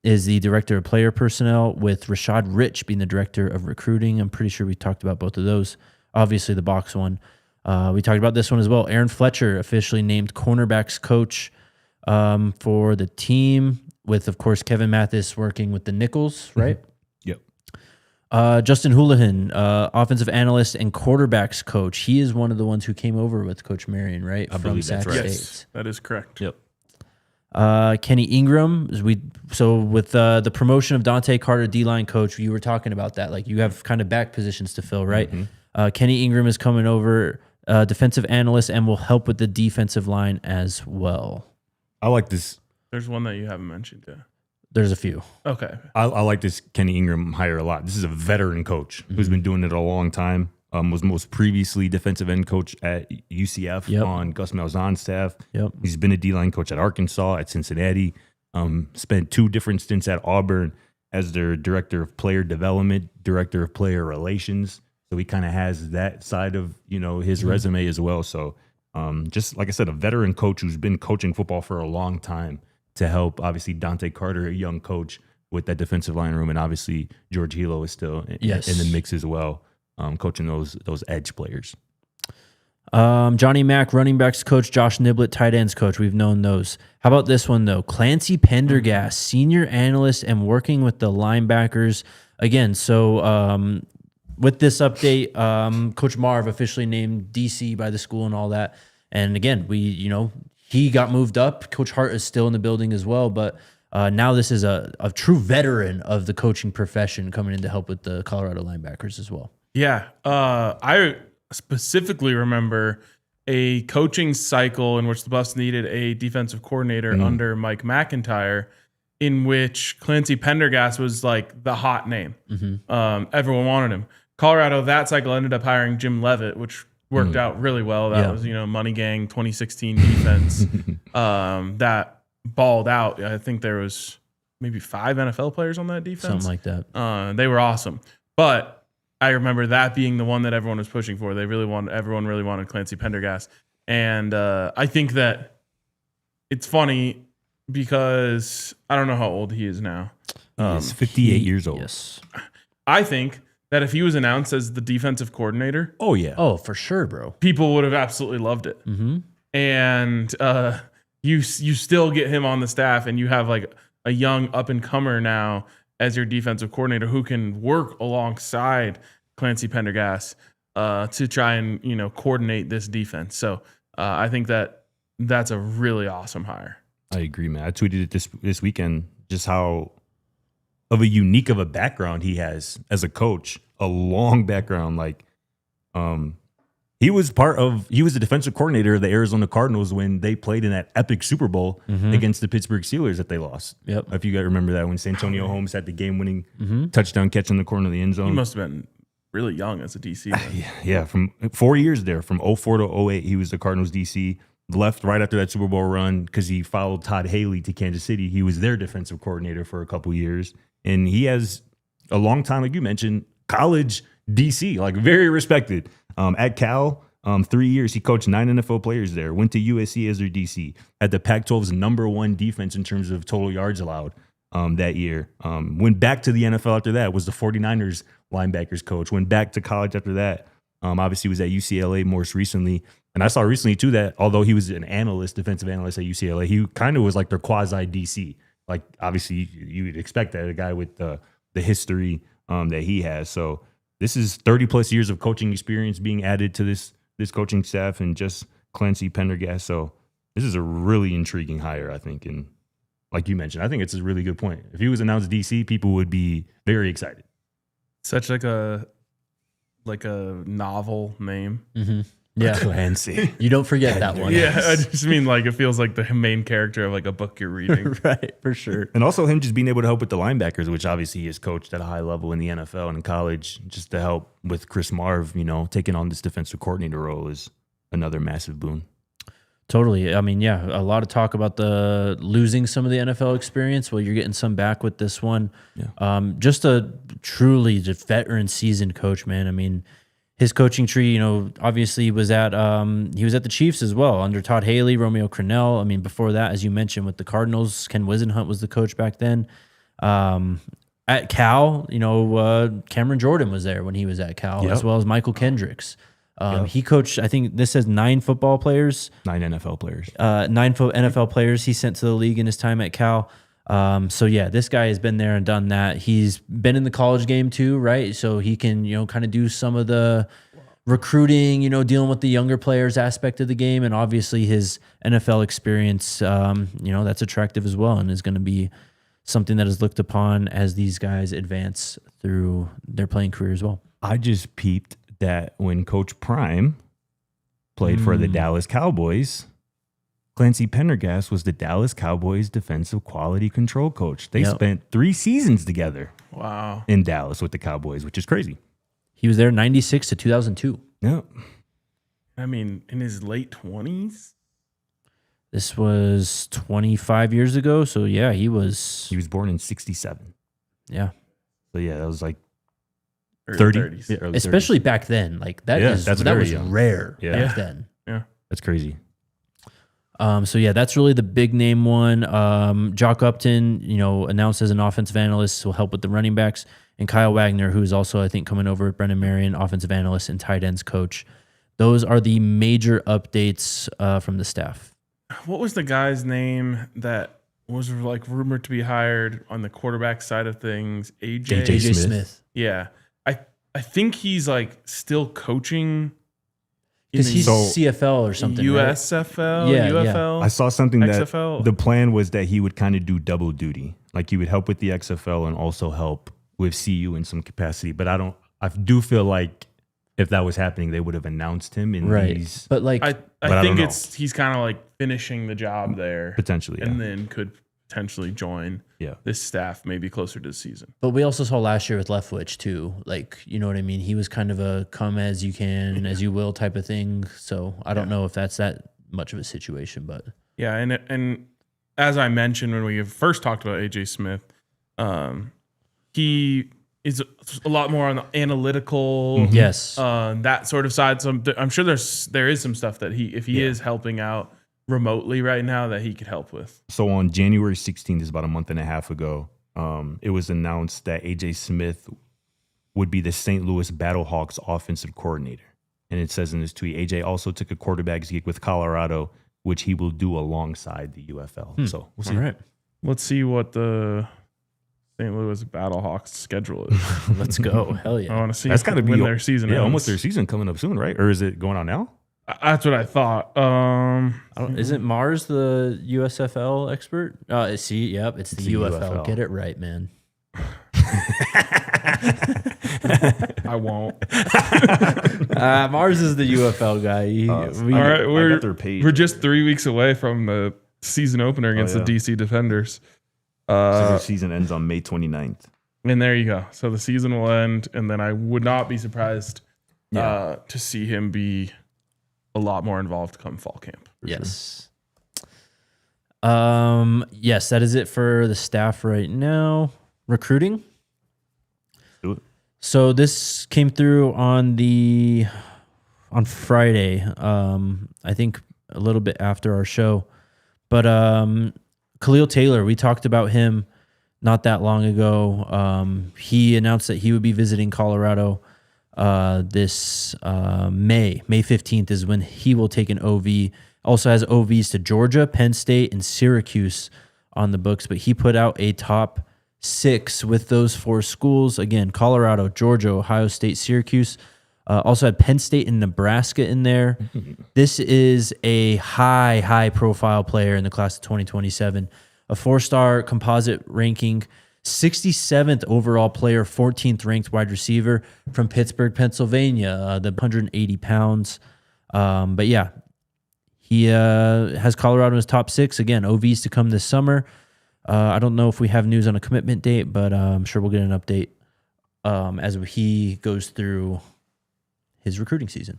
is the director of player personnel, with Rashad Rich being the director of recruiting. I'm pretty sure we talked about both of those. Obviously, the Box one. We talked about this one as well. Aaron Fletcher officially named cornerbacks coach for the team, with, of course, Kevin Mathis working with the Nickels, right? Yep. Justin Houlihan, offensive analyst and quarterbacks coach. He is one of the ones who came over with Coach Marion, right? I believe that's right. Yes, that is correct. Yep. Kenny Ingram, with the promotion of Dominqe Carter, D-line coach, you were talking about that. Like, you have kind of back positions to fill, right? Kenny Ingram is coming over, defensive analyst, and will help with the defensive line as well. I like this. There's one that you haven't mentioned yet. There's a few. Okay. I like this Kenny Ingram hire a lot. This is a veteran coach who's been doing it a long time. Was most previously defensive end coach at UCF on Gus Malzahn's staff. Yep. He's been a D-line coach at Arkansas, at Cincinnati. Spent 2 different stints at Auburn as their director of player development, director of player relations. So he kind of has that side of his resume as well. So just like I said, a veteran coach who's been coaching football for a long time to help obviously Dominqe Carter, a young coach, with that defensive line room, and obviously George Hilo is still in the mix as well. Coaching those edge players. Johnny Mack, running backs coach. Josh Niblett, tight ends coach. We've known those. How about this one, though? Clancy Pendergast, senior analyst and working with the linebackers. Again, so with this update, Coach Marv officially named DC by the school and all that. And again, he got moved up. Coach Hart is still in the building as well, but now this is a true veteran of the coaching profession coming in to help with the Colorado linebackers as well. Yeah. I specifically remember a coaching cycle in which the Buffs needed a defensive coordinator under Mike McIntyre, in which Clancy Pendergast was like the hot name. Everyone wanted him. Colorado, that cycle, ended up hiring Jim Leavitt, which worked out really well. That was, Money Gang 2016 defense that balled out. I think there was maybe 5 NFL players on that defense. Something like that. They were awesome. But I remember that being the one that everyone was pushing for. Everyone really wanted Clancy Pendergast. And I think that it's funny because I don't know how old he is now. He's 58 years old. Yes. I think that if he was announced as the defensive coordinator, Oh, yeah. Oh, for sure, bro. people would have absolutely loved it. And you still get him on the staff, and you have like a young up-and-comer now as your defensive coordinator who can work alongside Clancy Pendergast to try and coordinate this defense. So I think that's a really awesome hire. I agree, man. I tweeted it this weekend, just how of a unique of a background he has as a coach, a long background. Like, he was the defensive coordinator of the Arizona Cardinals when they played in that epic Super Bowl against the Pittsburgh Steelers that they lost. Yep. If you guys remember that, when Santonio Holmes had the game-winning touchdown catch in the corner of the end zone. He must have been really young as a DC. Yeah, from 4 years there, from 04 to 08, he was the Cardinals DC. Left right after that Super Bowl run because he followed Todd Haley to Kansas City. He was their defensive coordinator for a couple years. And he has a long time, like you mentioned, college DC, like very respected. At Cal, 3 years, he coached 9 NFL players there, went to USC as their DC, had the Pac-12's #1 defense in terms of total yards allowed that year. Went back to the NFL after that, was the 49ers linebackers coach, went back to college after that. Obviously was at UCLA most recently. And I saw recently too that although he was an analyst, defensive analyst at UCLA, he kind of was like their quasi DC. Like obviously you'd expect that, a guy with the history that he has. So this is 30 plus years of coaching experience being added to this coaching staff, and just Clancy Pendergast. So this is a really intriguing hire, I think. And like you mentioned, I think it's a really good point. If he was announced DC, people would be very excited. Such like a novel name. Yeah. Clancy. You don't forget that one. Yeah, I just mean like it feels like the main character of like a book you're reading. Right, for sure. And also him just being able to help with the linebackers, which obviously he has coached at a high level in the NFL and in college, just to help with Chris Marv, taking on this defensive coordinator role is another massive boon. Totally. I mean, yeah, a lot of talk about the losing some of the NFL experience. Well, you're getting some back with this one. Yeah. Just a truly just veteran, seasoned coach, man. I mean, his coaching tree, obviously was at he was at the Chiefs as well under Todd Haley, Romeo Crennel. I mean, before that, as you mentioned, with the Cardinals, Ken Wisenhunt was the coach back then. At Cal, Cameron Jordan was there when he was at Cal, as well as Michael Kendricks. He coached, I think this says 9 football players. 9 NFL players. 9 NFL players he sent to the league in his time at Cal. So yeah, this guy has been there and done that. He's been in the college game too, right? So he can, kind of do some of the recruiting, dealing with the younger players aspect of the game. And obviously his NFL experience, that's attractive as well and is going to be something that is looked upon as these guys advance through their playing career as well. I just peeped that when Coach Prime played for the Dallas Cowboys, Clancy Pendergast was the Dallas Cowboys defensive quality control coach. They spent 3 seasons together. Wow. In Dallas with the Cowboys, which is crazy. He was there 96 to 2002. Yeah. I mean, in his late 20s? This was 25 years ago. So yeah, he was born in 67. Yeah. So yeah, that was like Early 30. 30s. Yeah, early especially 30s. back then. Like that Yeah, is that's that very was young. rare Yeah. back then. Yeah. That's crazy. So yeah, that's really the big name one. Jock Upton, announced as an offensive analyst, will help with the running backs, and Kyle Wagner, who is also, I think, coming over at Brennan Marion, offensive analyst and tight ends coach. Those are the major updates from the staff. What was the guy's name that was like rumored to be hired on the quarterback side of things? AJ Smith. Yeah. I think he's like still coaching Because he's So- CFL or something, right? USFL, Yeah, yeah. UFL. I saw something that XFL. the plan was that he would kind of do double duty. Like he would help with the XFL and also help with CU in some capacity. But I do feel like if that was happening, they would have announced him in these But like, I I think don't know. he's kind of like finishing the job there potentially. Yeah. and then could potentially join Yeah. this staff maybe closer to the season. but we also saw last year with Leftwich too. Like, you know what I mean? He was kind of a come as you can, as you will type of thing. So I don't know if that's that much of a situation, but Yeah, and as I mentioned when we first talked about AJ Smith, he is a lot more on the analytical, yes. that sort of side. So I'm sure there is some stuff that if he is helping out remotely right now that he could help with. So on January 16th, is about a month and a half ago, it was announced that AJ Smith would be the St. Louis Battlehawks offensive coordinator. And it says in this tweet, AJ also took a quarterback's gig with Colorado, which he will do alongside the UFL. So we'll see. All right. Let's see what the St. Louis Battlehawks schedule is. Let's go. Hell I yeah. want to see That's got to be when their season ends. almost their season coming up soon, right? Or is it going on now? That's what I thought. Isn't Mars the USFL expert? See, yep, it's the the UFL. UFL. Get it right, man. I won't. Mars is the UFL guy. All right, got their page. we're just 3 weeks away from the season opener against yeah. the DC Defenders. So their season ends on May 29th. And there you go. So the season will end, and then I would not be surprised to see him be a lot more involved come fall camp. Yes. Yes, that is it for the staff right now. Recruiting. Do it. So this came through on Friday. I think a little bit after our show, but Khalil Taylor, we talked about him not that long ago. He announced that he would be visiting Colorado this May 15th is when he will take an OV. Also has OVs to Georgia, Penn State, and Syracuse on the books, but he put out a top 6 with those 4 schools. Again, Colorado, Georgia, Ohio State, Syracuse. Also had Penn State and Nebraska in there. This is a high profile player in the class of 2027. A 4-star composite ranking, 67th overall player, 14th ranked wide receiver from Pittsburgh, Pennsylvania. The 180 pounds. But yeah, he has Colorado in his top 6. Again, OVs to come this summer. I don't know if we have news on a commitment date, but I'm sure we'll get an update as he goes through his recruiting season.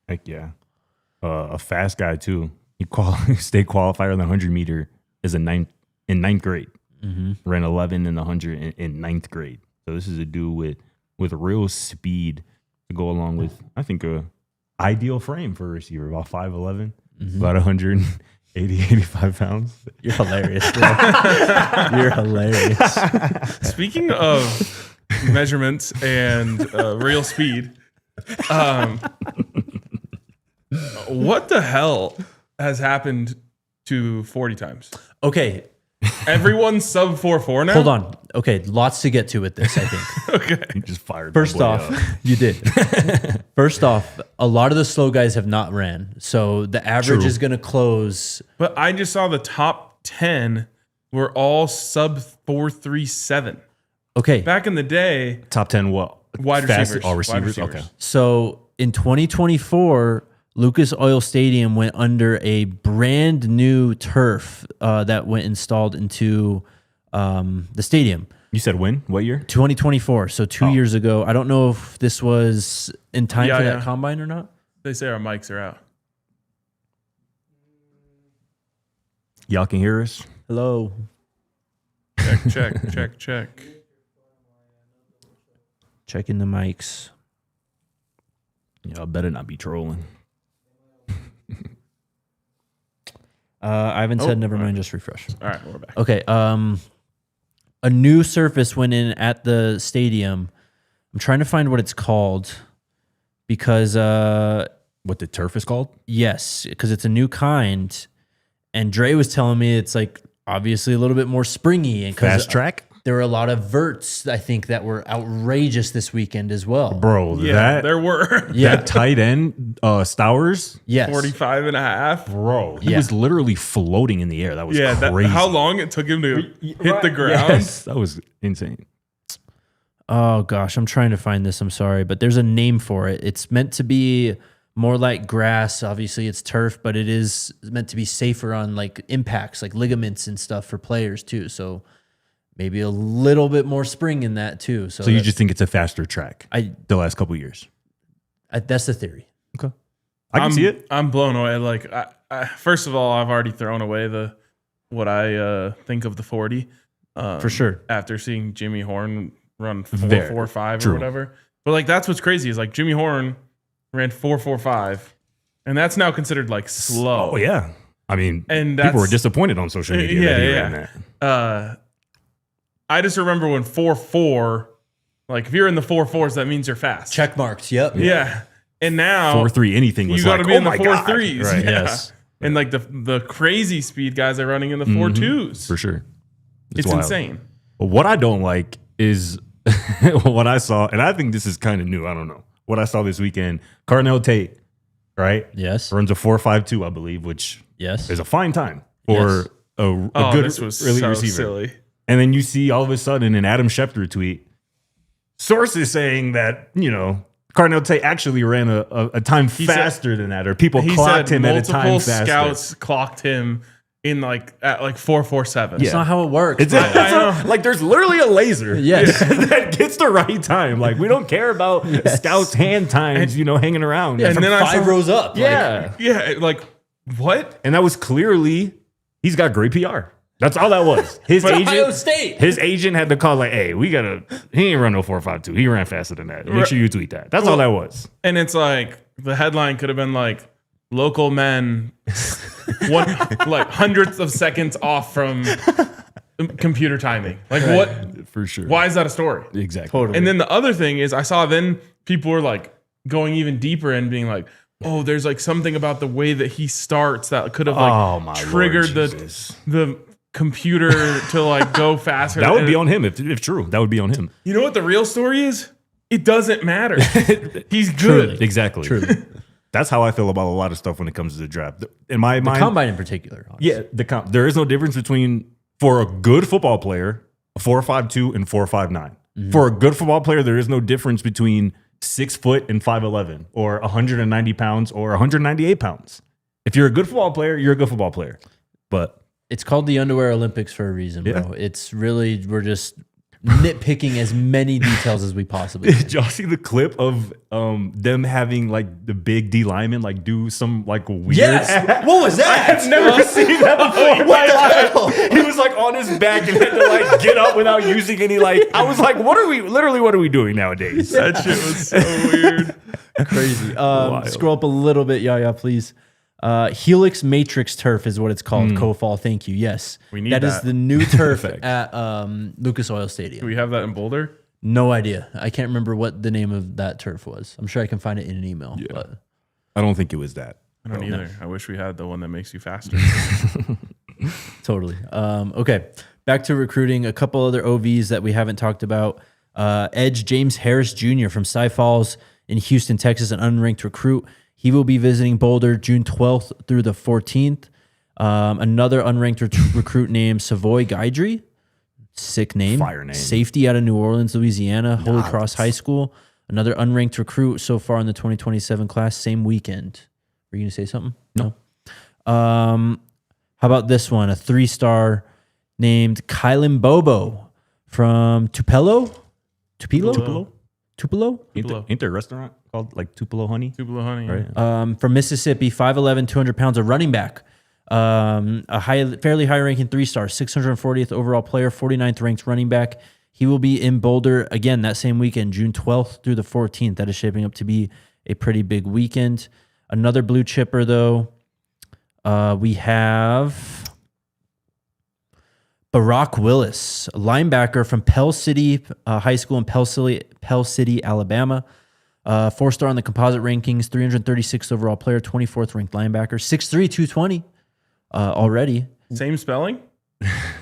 Heck yeah. A fast guy, too. He state qualifier on the 100-meter in ninth grade. Ran 11 in the 100 in ninth grade. So this is a dude with real speed to go along with, I think, a ideal frame for a receiver, about 5'11", about 180, 85 pounds. You're hilarious, bro. You're hilarious. Speaking of measurements and real speed, what the hell has happened to 40 times? Okay, Everyone's sub 4.4 now? hold on. Okay, lots to get to with this, I think. Okay. He just fired. First my boy off, up. you did. First off, a lot of the slow guys have not ran. So the average True. is going to close. But I just saw the top 10 were all sub 4.37. Okay. Back in the day, Top 10 what? wide Fast- receivers. All Wide receivers? receivers. Okay. So in 2024, Lucas Oil Stadium went under a brand new turf that went installed into the stadium. You said when? What year? 2024, so 2 years ago. I don't know if this was in time Yeah, for yeah. that combine or not. They say our mics are out. Y'all can hear us? Hello. Check. Checking the mics. Y'all better not be trolling. Ivan said, never mind, just refresh. All right, we're back. Okay. A new surface went in at the stadium. I'm trying to find what it's called because What the turf is called? yes, because it's a new kind. And Dre was telling me it's like obviously a little bit more springy and 'cause Fast track? there were a lot of verts I think that were outrageous this weekend as well. Bro, Yeah, there were Yeah. that tight end, Stowers, Yes. 45 and a half. bro, he Yeah. was literally floating in the air. That was Yeah, crazy. how long it took him to hit the ground. Yes, that was insane. Oh gosh, I'm trying to find this. I'm sorry, but there's a name for it. It's meant to be more like grass. Obviously, it's turf, but it is meant to be safer on like impacts, like ligaments and stuff for players too. So maybe a little bit more spring in that too. So, So you just think it's a faster track the last couple of years? that's the theory. Okay. I can see it. I'm blown away. Like, I first of all, I've already thrown away what I think of the 40 For sure. after seeing Jimmy Horn run Very 4.45 true. or whatever. But like, that's what's crazy is like Jimmy Horn ran 4.45, and that's now considered like slow. Oh, yeah. I mean, And people were that's- disappointed on social media that he ran that. I just remember when 4.4, like if you're in the 4.4s, that means you're fast. Check marks. Yep. Yeah. And now 4.3 anything was you got like, to be oh in the my God. 4.3s. Right. Yeah. Yes. And like the crazy speed guys are running in the 4.2s. For sure. It's wild. insane. But what I don't like is what I saw, and I think this is kind of new. I don't know. What I saw this weekend, Carnell Tate, right? Yes. Runs a 4.52, I believe, which Yes. is a fine time for Yes. a good This was really so receiver. silly. And then you see all of a sudden an Adam Schefter tweet, sources saying that, Carnell Tate actually ran a time faster than that, or people He clocked said him at a multiple time faster. scouts clocked him in at 4.47. That's not how it works. It's bro. that's not- like there's literally a laser Yes. that gets the right time. Like we don't care about scouts' hand times, hanging around. Yeah, and from then I 5 saw- rows up. like- yeah. Yeah, like what? And that was clearly he's got great PR. That's all that was. His Ohio agent, State. his agent had to call like, "Hey, he ain't run no 4.52. He ran faster than that. Make sure you tweet that." That's all that was. And it's like the headline could have been like local men like hundreds of seconds off from computer timing. Like what? For sure. Why is that a story? Exactly. And then the other thing is I saw then people were like going even deeper and being like, oh, there's like something about the way that he starts that could have Oh, my like Lord triggered Jesus. the computer to like go faster. That would be And on him if true. That would be on him. you know what the real story is? It doesn't matter. He's good. Exactly. Truly. That's how I feel about a lot of stuff when it comes to the draft. In my mind, Combine in particular. honestly. yeah, there is no difference between for a good football player, a 4.52 and 4.59. For a good football player, there is no difference between 6 foot and 5'11", or 190 pounds or 198 pounds. If you're a good football player, you're a good football player. But It's called the Underwear Olympics for a reason, bro. It's really, we're just nitpicking as many details as we possibly can. did y'all see the clip of them having like the big D lineman like do some like weird? What was that? I've never seen that before. What the hell? He was like on his back and had to like get up without using any like. I was like, what are we doing nowadays? That shit was so weird. Crazy. Scroll up a little bit, Yaya, please. Helix Matrix Turf is what it's called. Kofal, thank you. Yes, We need that is that. the new turf at Lucas Oil Stadium. Do we have that in Boulder? No idea. I can't remember what the name of that turf was. I'm sure I can find it in an email. Yeah. But I don't think it was that. I don't either. I wish we had the one that makes you faster. totally. Okay, back to recruiting. A couple other OVs that we haven't talked about. Edge James Harris Jr. from Cy Falls in Houston, Texas, an unranked recruit. He will be visiting Boulder June 12th through the 14th. Another unranked recruit named Savoy Guidry. Sick name. Fire name. Safety out of New Orleans, Louisiana, Holy Cross High School. Another unranked recruit so far in the 2027 class, same weekend. Were you going to say something? No. How about this one? A 3-star named Kylan Bobo from Tupelo? Tupelo? Ain't there a restaurant called like Tupelo Honey? Tupelo Honey. Right. From Mississippi, 5'11", 200 pounds, a running back. Fairly high-ranking 3-star, 640th overall player, 49th ranked running back. He will be in Boulder again that same weekend, June 12th through the 14th. That is shaping up to be a pretty big weekend. Another blue chipper, though, we have Barack Willis, a linebacker from Pell City High School in Pell City, Alabama. 4-star on the composite rankings, 336th overall player, 24th ranked linebacker, 6'3", 220 already. Same spelling?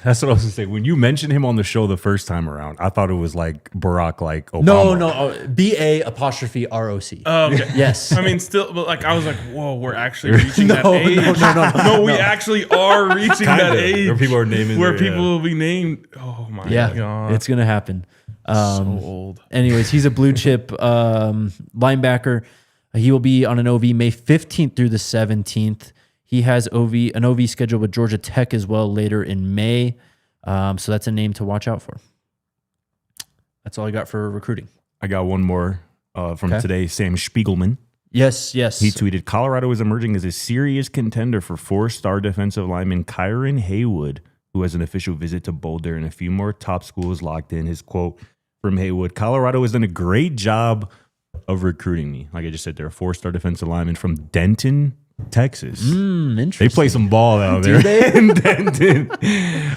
That's what I was gonna say. When you mentioned him on the show the first time around, I thought it was like Barack, like Obama. No, B-A''ROC. Oh, okay. Yes. I mean, still, but like, I was like, whoa, we're actually reaching that No, age. no. We actually are reaching that Kinda. age. Where people are naming Where their- people will be named. Oh, my Yeah, God. it's going to happen. so old. Anyways, he's a blue chip linebacker. He will be on an OV May 15th through the 17th. He has an OV scheduled with Georgia Tech as well later in May. So that's a name to watch out for. That's all I got for recruiting. I got one more from today. Sam Spiegelman. Yes. He tweeted, Colorado is emerging as a serious contender for 4-star defensive lineman Kyron Haywood, who has an official visit to Boulder and a few more top schools locked in. His quote from Haywood, Colorado has done a great job of recruiting me. Like I just said, they're a 4-star defensive lineman from Denton, Texas. Interesting. They play some ball out there in Denton.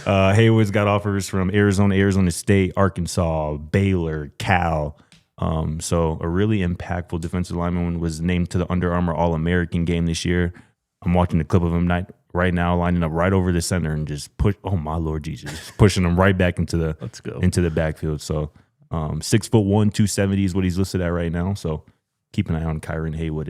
Haywood's got offers from Arizona State, Arkansas, Baylor, Cal. So a really impactful defensive lineman was named to the Under Armour All-American game this year. I'm watching the clip of him right now, lining up right over the center and just push. Oh my Lord Jesus, pushing him right back into the backfield. So 6'1", 270 is what he's listed at right now. So keep an eye on Kyron Haywood.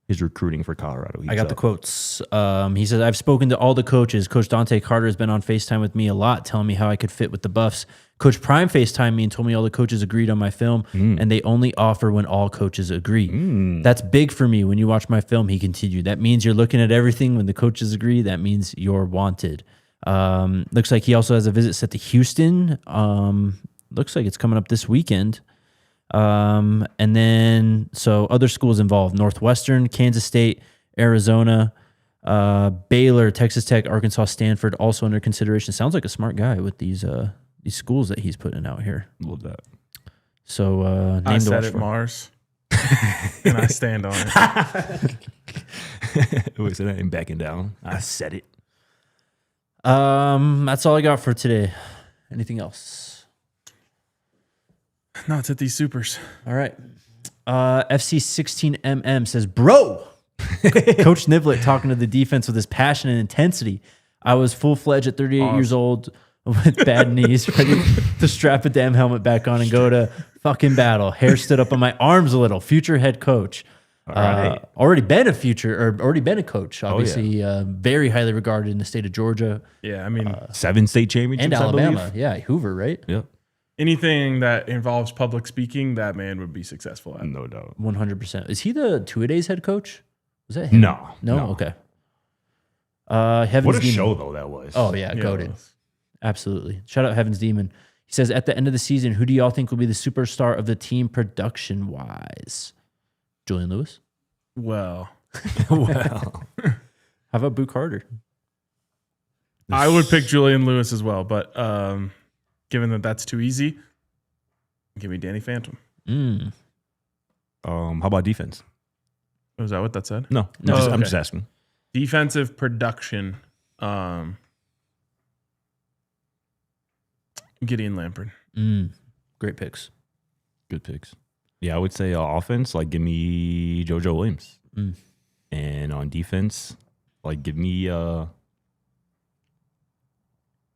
His recruiting for Colorado. I got the quotes. He says, I've spoken to all the coaches. Coach Dante Carter has been on FaceTime with me a lot, telling me how I could fit with the Buffs. Coach Prime FaceTimed me and told me all the coaches agreed on my film, and they only offer when all coaches agree. That's big for me. When you watch my film, he continued. That means you're looking at everything. When the coaches agree, that means you're wanted. Looks like he also has a visit set to Houston. Looks like it's coming up this weekend. And then, so other schools involved: Northwestern, Kansas State, Arizona, Baylor, Texas Tech, Arkansas, Stanford, also under consideration. Sounds like a smart guy with these schools that he's putting out here. Love that. So, name I to said watch it, for. Mars. And I stand on it. Wait, so that ain't backing down. I said it. That's all I got for today. Anything else? No, it's at these supers. All right. FC16MM says, bro, Coach Niblett talking to the defense with his passion and intensity. I was full-fledged at 38 years old with bad knees, ready to strap a damn helmet back on and go to fucking battle. Hair stood up on my arms a little. Future head coach. Already been a coach, obviously. Very highly regarded in the state of Georgia. Yeah, I mean, 7 state championships, And I believe. Alabama. Yeah, Hoover, right? Yep. anything that involves public speaking, that man would be successful at. No doubt. 100%. Is he the two-a-days head coach? Was that him? No. Okay. Heaven's What a Demon. show though that was. Oh yeah, goated. Absolutely. Shout out Heaven's Demon. He says, at the end of the season, who do y'all think will be the superstar of the team production wise? Julian Lewis. Well, How about Boo Carter? I would pick Julian Lewis as well, but given that that's too easy, give me Danny Phantom. How about defense? Was that what that said? No, I'm just asking. Defensive production. Gideon Lampard. Great picks. Good picks. Yeah, I would say offense, like give me JoJo Williams. And on defense, like give me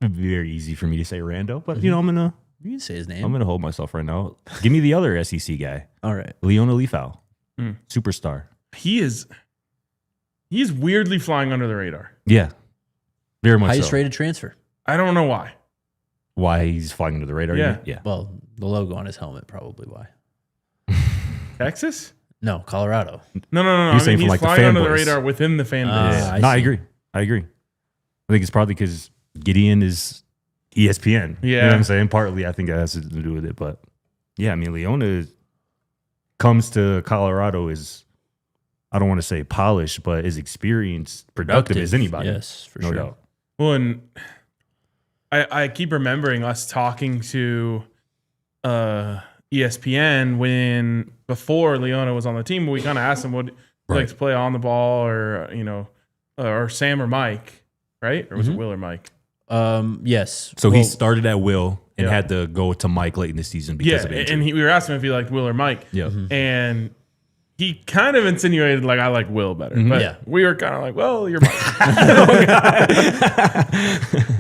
very easy for me to say Rando, but you know, You can say his name. I'm gonna hold myself right now. Give me the other SEC guy. All right. Leona Leafau. Superstar. He's weirdly flying under the radar. Yeah. Very much Highest so. rated transfer. I don't know why. Why he's flying under the radar? Yeah. you mean? Yeah. Well, the logo on his helmet, probably why. Texas? No, Colorado. No. You're saying from, he's like, the flying under the fanboys. radar within the fan base. I No, I see. agree. I think it's probably because Gideon is ESPN. You know Yeah. what I'm saying? Partly, I think it has to do with it. But yeah, I mean, Leona comes to Colorado is, I don't want to say polished, but is experienced, productive as anybody. Yes, for no sure. doubt. Well, and I keep remembering us talking to ESPN before Leona was on the team. We kind of asked him what he likes to play on the ball, or or Sam or Mike, right? Or was it Will or Mike? Yes. So he Well, started at Will and Yeah. had to go to Mike late in the season because of Yeah, injury. and we were asking him if he liked Will or Mike. Yeah. And he kind of insinuated like I like Will better, but Yeah. we were kind of like, well, you're Mike.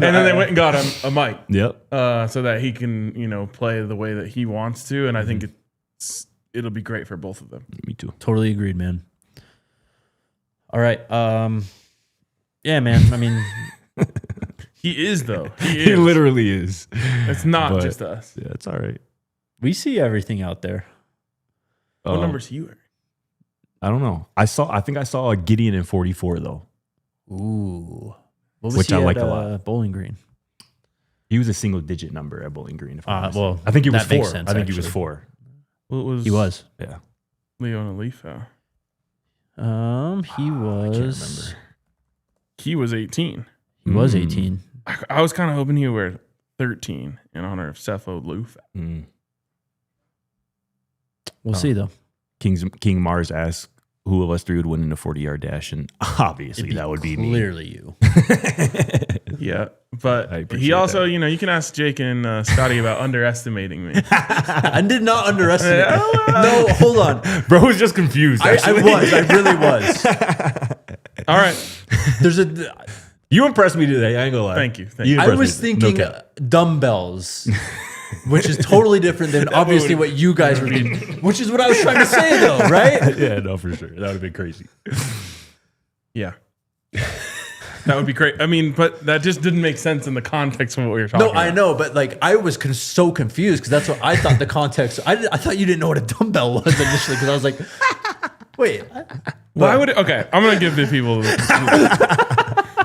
And then they went and got a Mike, Yep. so that he can play the way that he wants to, and I think it'll be great for both of them. Me too. Totally agreed, man. All right. Yeah, man. I mean, He is though. He He is. literally is. It's not But- just us. Yeah, it's all right. we see everything out there. What numbers are you wearing? I don't know. I think I saw a Gideon in 44 though. Ooh. What was Which he I at, like a lot. Bowling Green. He was a single digit number at Bowling Green. If I'm honest. Well, I think he was that makes 4. sense, I think he was actually. 4. What was He was. Yeah. Leona Leafau? He I can't was. remember. He was 18. He was 18. I was kind of hoping he would wear 13 in honor of Cepho Leafau. We'll see though. King Mars asked who of us three would win in a 40-yard dash, and obviously that would be me. Clearly you. Yeah, but I he appreciate also, that. you can ask Jake and Scotty about underestimating me. I did not underestimate. No, hold on. Bro was just confused. I actually. was. I really was. All right, There's a. You impressed me today. I ain't gonna lie. thank you. I impressed was me. thinking No cap. dumbbells, which is totally different than obviously what you guys were doing, which is what I was trying to say though, right? Yeah, no, for sure. That would have been crazy. Yeah, that would be great. I mean, but that just didn't make sense in the context of what we were talking No, about. I know, but like I was so confused because that's what I thought the context. I thought you didn't know what a dumbbell was initially because I was like, wait, Why would it? Okay, I'm gonna give the people.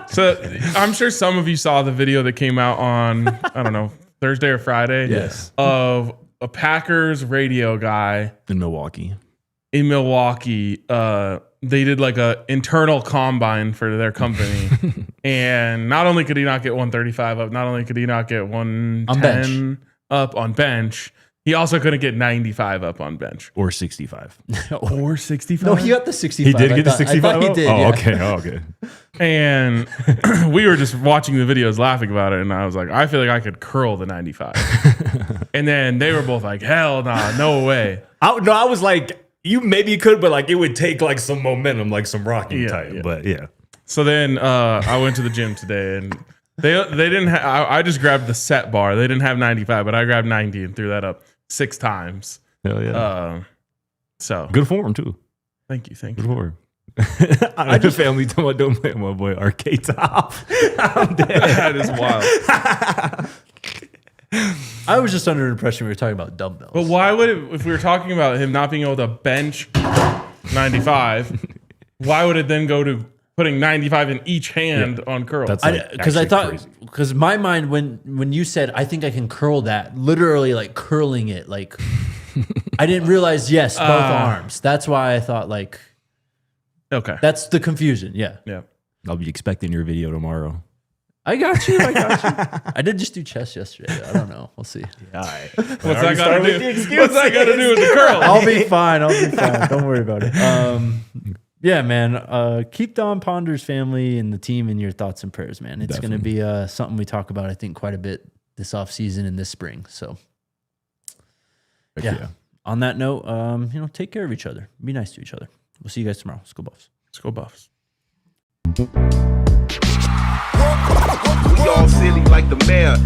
So I'm sure some of you saw the video that came out on I don't know Thursday or Friday. Yes. Of a Packers radio guy In Milwaukee. in Milwaukee. They did like a internal combine for their company, and not only could he not get 135 up, not only could he not get 110 up on bench, he also couldn't get 95 up on bench Or 65. or 65. no, he got the 65. He did I get the thought- 65? I thought he did. Oh, yeah. okay. Oh, okay. And we were just watching the videos laughing about it. And I was like, I feel like I could curl the 95. And then they were both like, hell nah, no way. I was like, you maybe could, but like it would take like some momentum, like some rocking Yeah, type. yeah. But yeah. So then I went to the gym today and they didn't have, I just grabbed the set bar. They didn't have 95, but I grabbed 90 and threw that up 6 times. Hell yeah. So Good form too. thank you. Good form. I just family told me don't play my boy Arcade Top. I'm dead. That is wild. I was just under the impression we were talking about dumbbells. But why would it, if we were talking about him not being able to bench 95, why would it then go to putting 95 in each hand on curl? That's Because I thought, because my mind, when you said, I think I can curl that, literally like curling it, like I didn't realize, yes, both arms. That's why I thought like, okay. that's the confusion. Yeah. Yeah. I'll be expecting your video tomorrow. I got you. I did just do chest yesterday. I don't know. We'll see. All right. What's that got to do? What's that got to do with the curl? I'll be fine. Don't worry about it. Yeah, man. Keep Dom Ponder's family and the team in your thoughts and prayers, man. It's going to be something we talk about, I think, quite a bit this offseason and this spring. So, yeah. On that note, take care of each other. Be nice to each other. We'll see you guys tomorrow. Let's go Buffs. Let's go Buffs. We all silly like the mayor.